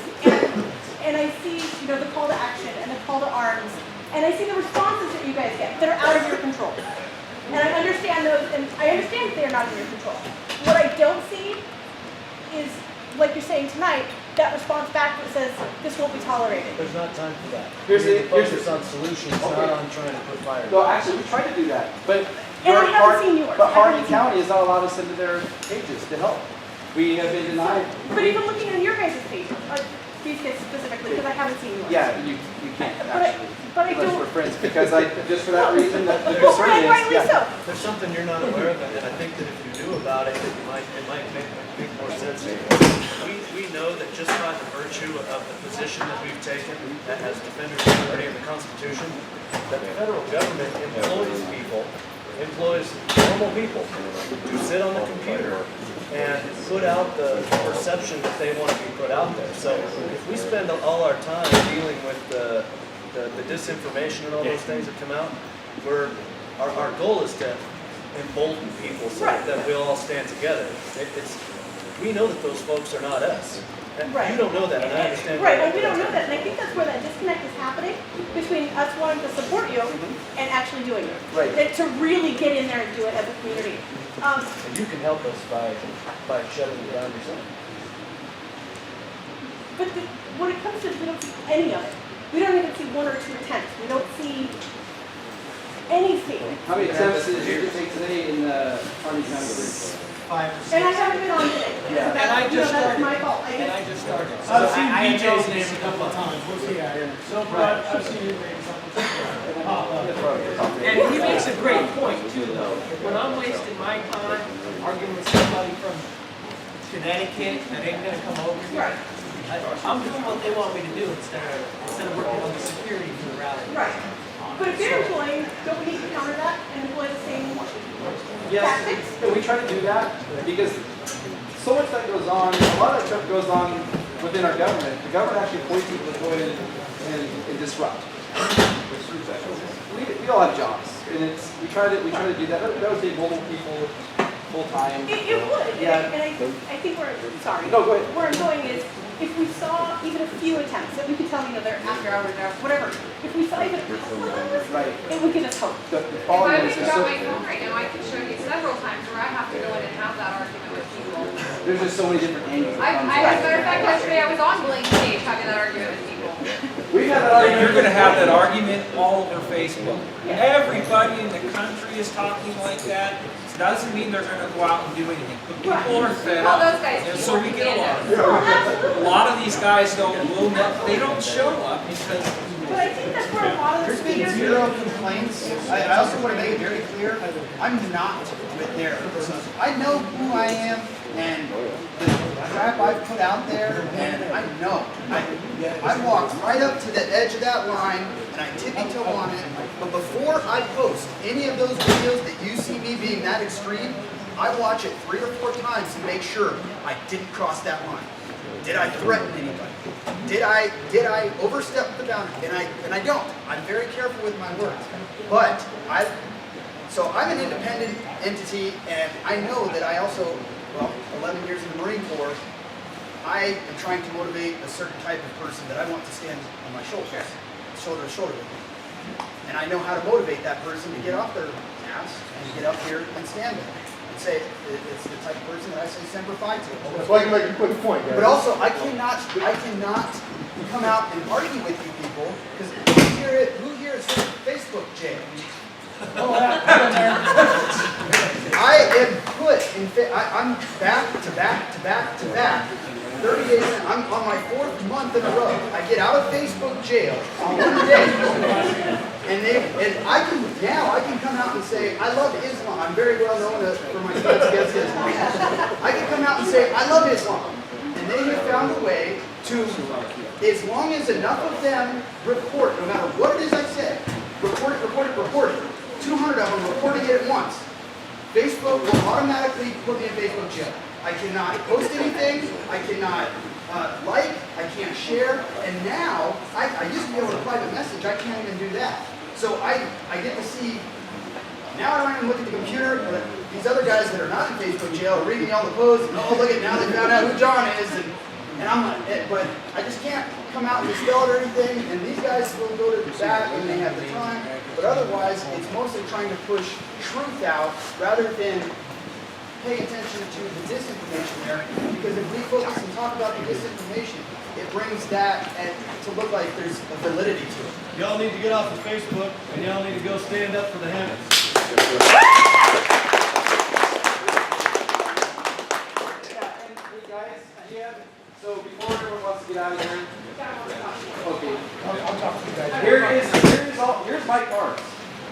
and I see, the call to action and the call to arms, and I see the responses that you guys get that are out of your control. And I understand those, and I understand that they're not in your control. What I don't see is, like you're saying tonight, that response back that says this won't be tolerated. There's not time for that. Here's We need to the- focus on solutions, not on trying to put fire. No, actually, we tried to do that, but And I haven't seen yours. But I Hardin haven't seen County has not allowed us into their pages to help. We have been denied. But even looking on your guys' page, these guys specifically, because I haven't seen yours. Yeah, you can't actually. But I Unless don't. we're friends, because just for that reason, the Well, concern and is, rightly so. There's something you're not aware of, and I think that if you knew about it, it might make more sense. We know that just by the virtue of the position that we've taken as defenders of liberty and the Constitution, that the federal government employs normal people to sit on the computer and put out the perception that they want to be put out there. So if we spend all our time dealing with the disinformation and all those things that come out, our goal is to embolden people so that we all stand together. We know that those folks are not us. Right. You don't know that, and I understand. Right, and we don't know that, and I think that's where that disconnect is happening between us wanting to support you and actually doing it. Right. And to really get in there and do it as a community. And you can help us by shutting it down yourself. But when it comes to it, we don't see any of it. We don't even see 1 or 2 attempts. We don't see anything. How many attempts did you take today in Harney County? 5 And I haven't been on today. Yeah. That's, And I just that's started. my fault. I just started. I've seen BJ's name a couple of times. What's he at? So, but I've seen his name pop up. And he makes a great point too, though. When I'm wasting my time arguing with somebody from Connecticut that ain't gonna come over here, I'm doing what they want me to do instead of working on the security for the rally. Right. But if they're employing, don't we need to counter that and employ the same Yes, tactics? and we try to do that because so much that goes on, a lot of that stuff goes on within our government. The government actually employs people to go in and disrupt. We all have jobs, and we try to do that. That would take multiple people full time. It would. Yeah. And I think sorry. No, go ahead. Where I'm going is, if we saw even a few attempts, that we could tell, they're after hours, whatever. If we saw even a couple of those, it would give us hope. The If problem I is reach out my phone right now, I can show you several times where I have to go in and have that argument with people. there's just so many different angles. As a matter of fact, yesterday I was on Blink stage having that argument with people. We've had that And argument. you're gonna have that argument all over Facebook. Everybody in the country is talking like that. Doesn't mean they're gonna go out and do anything. But people are fed All up. those guys And keep so we working get along. together. A lot of these guys they don't show up because. But I think that's where a lot of There's the been speakers. zero complaints. I also want to make it very clear, I'm not with their, I know who I am and the crap I've put out there, and I know. I walked right up to the edge of that line and I tippy-toe on it, but before I post any of those videos that you see me being that extreme, I watch it 3 or 4 times to make sure I didn't cross that line. Did I threaten anybody? Did I overstep the boundary? And I don't. I'm very careful with my words. But so I'm an independent entity, and I know that I also, 11 years in the Marine Corps, I am trying to motivate a certain type of person that I want to stand on my shoulders, shoulder to shoulder with me. And I know how to motivate that person to get off their ass and to get up here and stand there. And say, it's the type of person that I say Semper Fi to. That's why you make a quick point, guys. But also, I cannot come out and argue with you people, because who here is in Facebook jail? I am put in, I'm back to back to back to back. 30 days in, I'm on my 4th month in a row. I get out of Facebook jail on one day. And I can come out and say, I love Islam. I'm very well known for my stance against Islam. I can come out and say, I love Islam. And they have found a way to, as long as enough of them report, no matter what it is I say, report it. 200 of them reporting it at once. Facebook will automatically put me in Facebook jail. I cannot post anything, I cannot I can't share, and now, I used to be able to private message, I can't even do that. So I get to see, now I don't even look at the computer, but these other guys that are not in Facebook jail are reading all the posts, and oh look at now they found out who John is, and I'm like, but I just can't come out and dispel it or anything, and these guys will go to the back when they have the time, but otherwise, it's mostly trying to push truth out rather than pay attention to the disinformation there, because if we focus and talk about the disinformation, it brings that to look like there's a validity to it. Y'all need to get off of Facebook, and y'all need to go stand up for the Hammonds. So before everyone wants to get out of here, okay, I'll talk to you guys. Here's my card.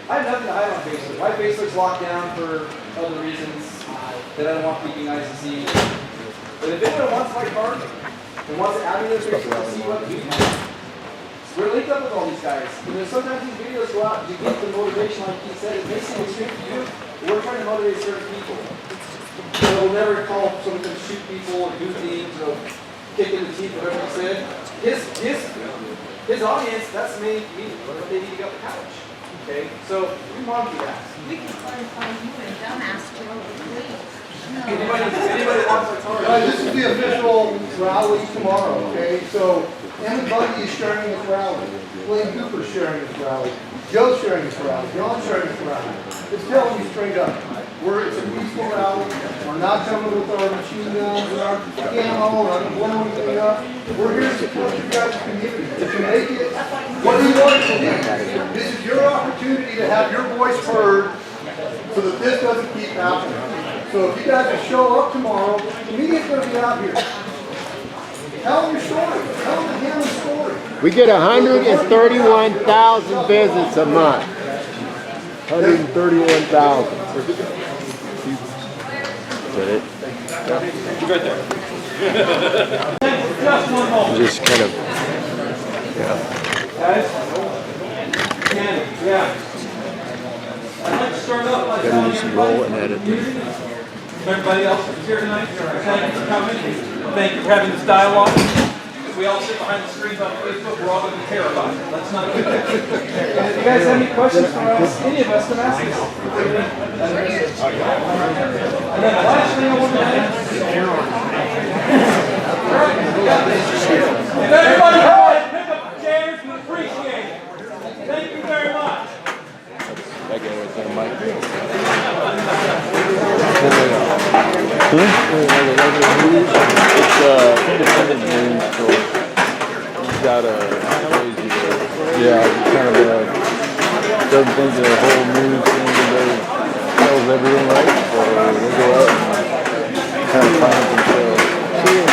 I have nothing to hide on Facebook. My Facebook's locked down for other reasons that I don't want peeping eyes to see. But if anyone wants my card and wants to add me to their Facebook to see what we do, we're linked up with all these guys. And sometimes these videos go out to get the motivation, like he said. It makes it extreme for you. We're trying to motivate certain people. So we'll never call someone to shoot people or do things or kick in the teeth, whatever he said. His audience, that's me, what they need to get off the couch. Okay, so we monkey that. We can clarify you and dumbass Joe, please. Anybody wants to talk? This is the official rally tomorrow, okay? So Emmett Bundy is sharing this rally. Blaine Cooper's sharing this rally. Joe's sharing this rally. John's sharing this rally. It's telling you straight up. It's a peaceful rally. We're not coming with our machine guns and our camo. We're not going to blow anything up. We're here to support you guys' community. To make it what do you want it to be. This is your opportunity to have your voice heard so that this doesn't keep happening. So if you guys will show up tomorrow, the media's going to be out here. Tell them your story. Tell them the Hammond story. We get 131,000 visits a month. 131,000. Is that it? Right there. Just kind of, yeah. Guys? Yeah. I'd like to start off by Gotta telling just everybody roll and edit. everybody else that's here tonight, thank you for coming. Thank you for having this dialogue. If we all sit behind the screens on Facebook, we're all going to be terrified. Let's not do that. If you guys have any questions for us, any of us can ask us. And then the last thing I want to add. If everybody can pick up the chairs, we appreciate it. Thank you very much. That guy right there, Mike. It's independent news, so he's got a crazy, yeah, kind of doesn't think the whole news thing tells everything right, so they go out and kind of find themselves. Yeah.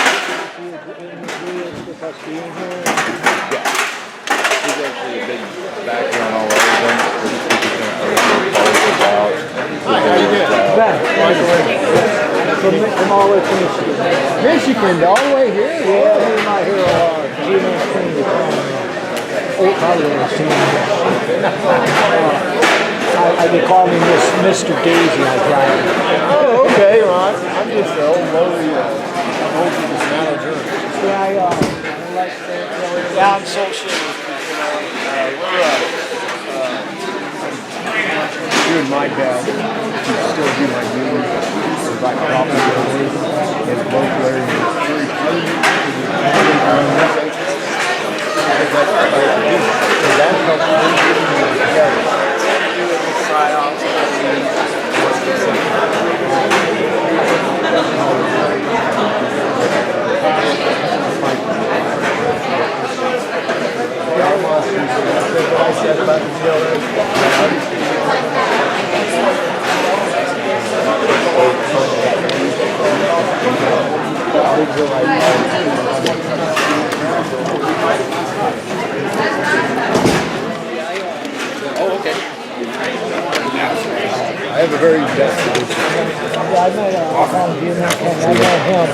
He's actually a big background all over them. Hi, how you doing? From all the way from Michigan. Michigan, all the way here? Yeah, he's my hero. I they call me Mr. Daisy, I drive. Oh, okay, Ron. I'm just an old manager. Yeah, I like that. Yeah, I'm associated with doing my best to still do my duty. Provide coffee and both Larry and that helps me together. Try out I said about the deal. Oh, okay. I have a very vested interest. Yeah, I met him.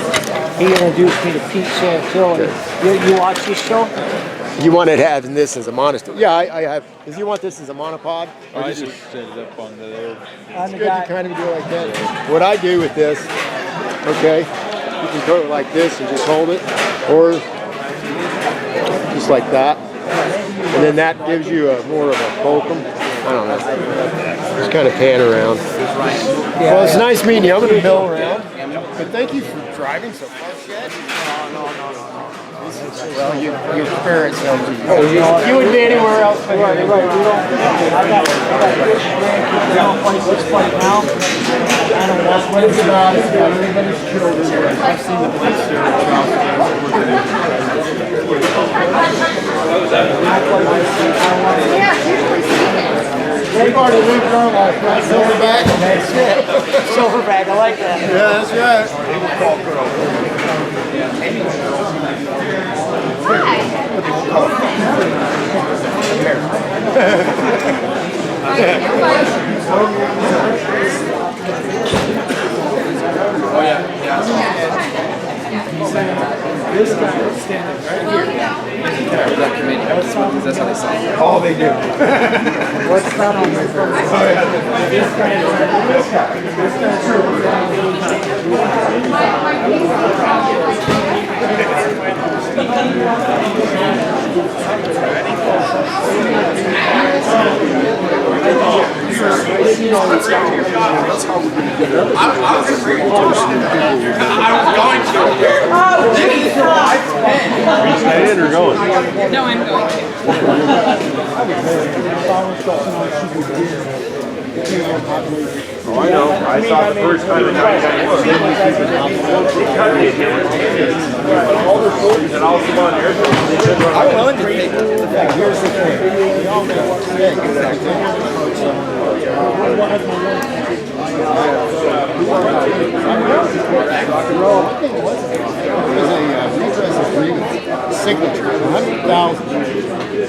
He introduced me to Pete Santilli. You watch this show? You want to have this as a monastery? Yeah, I have. If you want this as a monopod, or I just set it up on there. it's good to kind of do it like that. What I do with this, okay, you can throw it like this and just hold it, or just like that, and then that gives you a more of a fulcrum. I don't know. Just kind of pan around. Well, it's nice meeting you. I'm going to mill around, but thank you for driving so far, Chad. No. Well, your parents helped you. Oh, you would be anywhere else. Right. We don't. I got grandkids that don't play this fight now. I don't watch what it's about. It's about everybody's children. I've seen the police there. They've already lived our life, right? Silverback? That's it. Silverback, I like that. Yeah, that's right. Oh, yeah. This guy is standing right here. That committee, because that's how they say it. All they do. What's that on your phone? This guy is This guy. Staying or going? No, I'm going to. Oh, I know. I saw the first time in 1996. All the soldiers and all the on air. I'm willing to take it. Here's the thing. Signature, 100,000.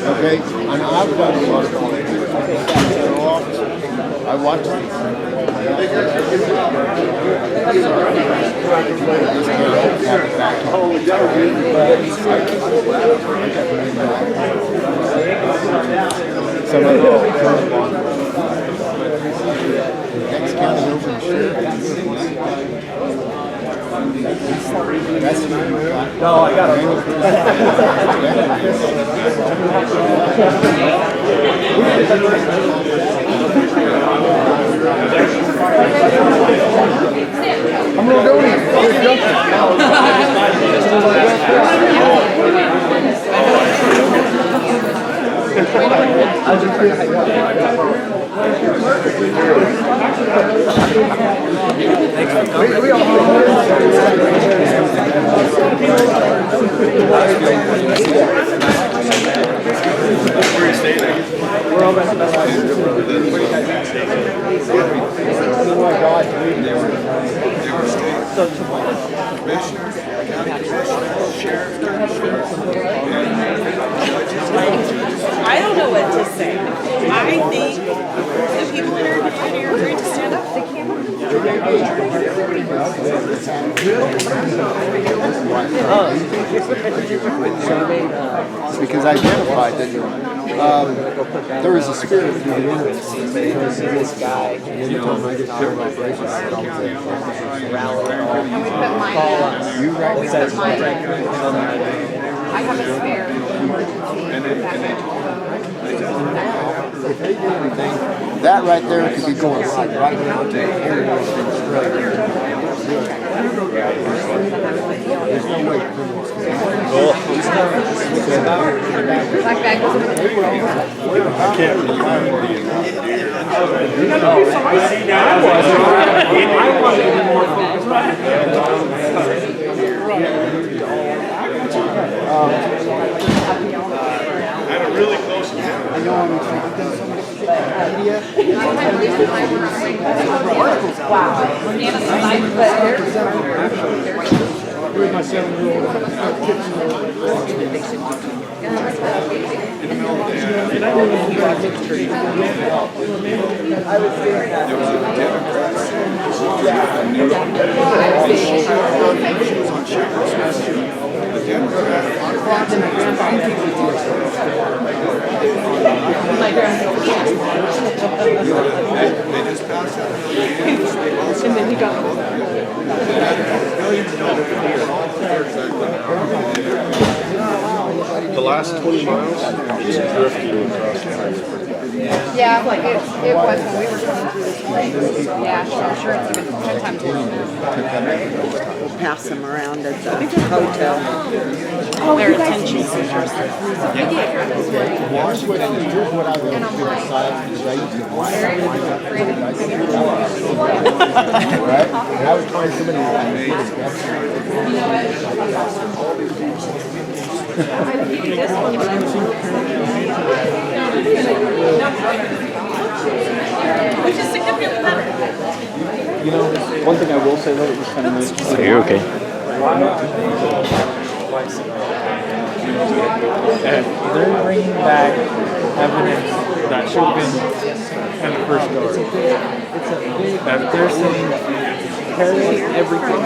Okay, and I've done a lot of I watched it. Some of next county over in That's no, I got it. I'm gonna go in. I don't know what to say. I think the people that are afraid to stand up, they can't. It's because I identified that there was a spirit of the enemy. Because this guy, anytime I get killed by racists, you right I have a spare. if they do anything, that right there could be going right now to the area of Australia. There's no way. I can't I had a really close encounter. Here's my 7-year-old. And I didn't even try to get straight. I was doing that. There was a Democrat. She was on Shepherd's Rescue. The Democrat. They just passed that. And then he got The last 20 miles, just drifting across the highway. Yeah, like it was when we were coming through this morning. Yeah, I'm sure it's even 10 times worse now. We'll pass them around at the hotel. Their attention seekers. Washington, here's what I would do aside because I used to watch it. Right? And I would find somebody that I knew was Which is significantly better. You know, one thing I will say though, it was kind of nice. So you're okay. And they're bringing back evidence that should have been in the first story. That they're saying parallels everything.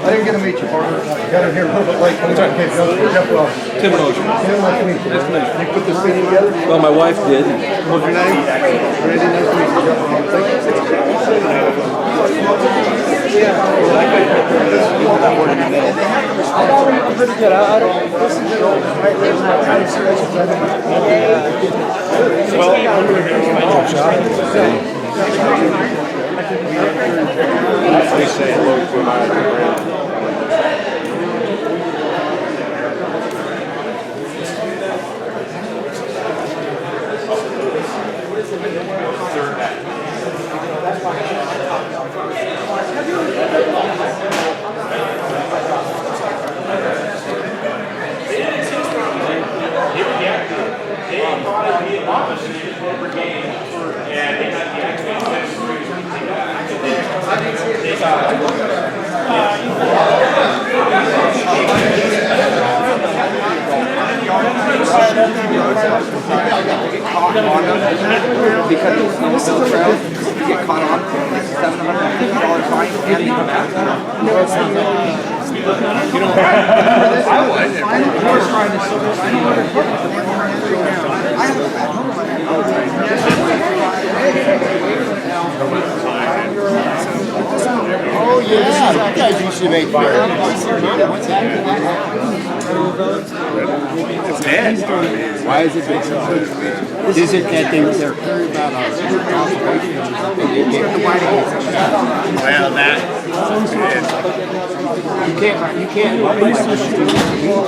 I didn't get to meet you, partner. Got in here a little bit late. Okay, Jeff Wells. Tim Mosher. Nice to meet you. Nice to meet you. You put this thing together? Well, my wife did. What's your name? Randy, nice to meet you, Jeff Wells. Thank you. Pretty good. I don't, this is the old, right, there's my kind of situations. They say hello to my friend. Because it's no snow trail, you get caught on, it's $750 fine and you come back. You know, I would. I was trying Oh yeah, you guys used to make beer. What's happening? It's dead. Why is it big? Is it that they're worried about our conservation? Well, that you can't.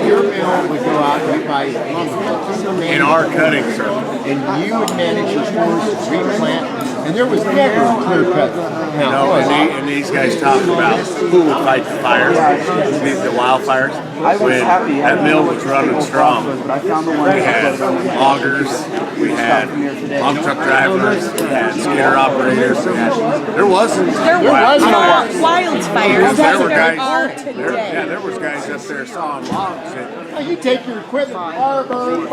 Your mill would go out and buy lumber in our cutting circle, and you would manage your forests, replant, and there was never a clear cut. No, and these guys talk about who would fight the fires, the wildfires. When that mill was running strong, we had loggers, we had log truck drivers, we had skidder operators. There wasn't wildfires. There were guys. There was guys up there sawing logs. You take your equipment, fire burn,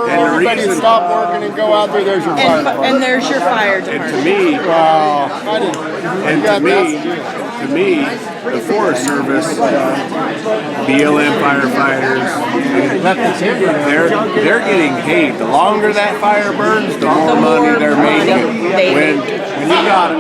everybody stop working and go out there. There's your fire department. And there's your fire department. And to me, to me, the Forest Service, BLM firefighters, they're getting paid. The longer that fire burns, the more money they're making. When you got a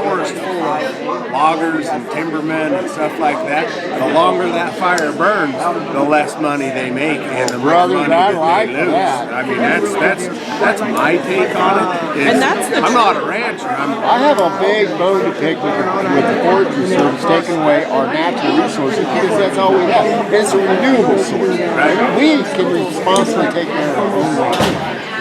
forest full of loggers and timbermen and stuff like that, the longer that fire burns, the less money they make and the more money that they lose. I mean, that's my take on it. I'm not a rancher. I have a big bone to pick with the Forestry Service taking away our natural resources because that's all we have. It's a renewable source. Right? We can responsibly take care of our own water.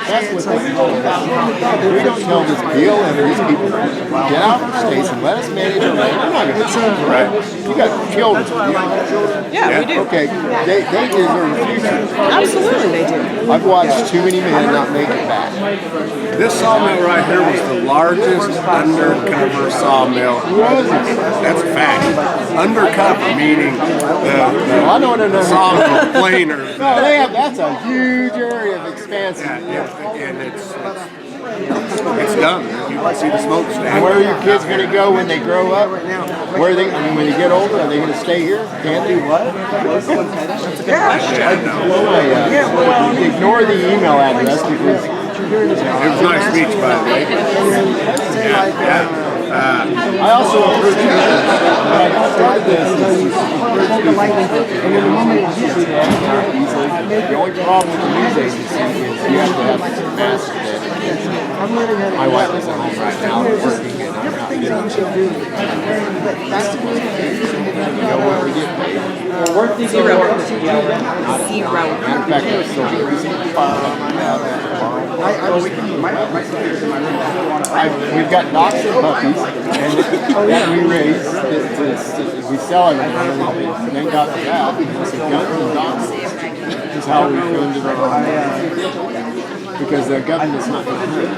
That's what they all about. We don't tell this deal and these people get out of the states and let us manage our land. I'm not going to say it, right? You got children. Yeah, we do. Okay, they deserve a future. Absolutely, they do. I've watched too many men not make it back. This sawmill right here was the largest undercover sawmill. That's a fact. Undercover meaning the sawmill planer. No, that's a huge area of expanse. And it's done. You can see the smokestack. And where are your kids going to go when they grow up? Where are they? I mean, when they get older, are they going to stay here? Can they? What? That's a good question. Ignore the email address because it was nice to meet you, by the way. I also encourage you when I started this, the only problem with the news agency is you have to have mass identification. My wife is at home right now working and I'm not getting you know what we get paid? Zero. Matter of fact, there's still a recent file on my we've got dogs and puppies, and we raise, we sell everything, thank God for that. Guns and dogs is how we funded our because the government's not going to do it.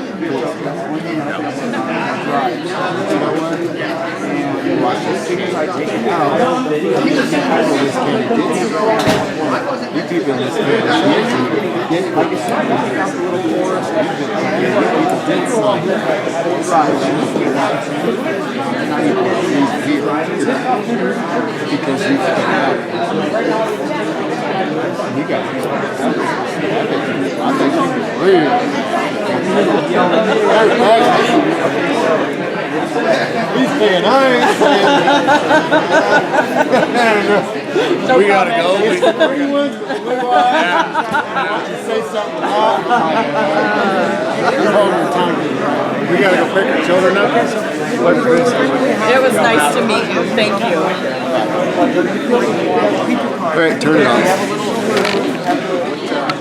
Watch as soon as I take it out, you people in this county, like I said, people did sign because you got I think you can read. He's saying, I ain't saying. We gotta go. It's the green ones, the blue ones. You say something wrong. You're holding your tongue. We gotta go pick our children up. It was nice to meet you. Thank you. All right, turn it off.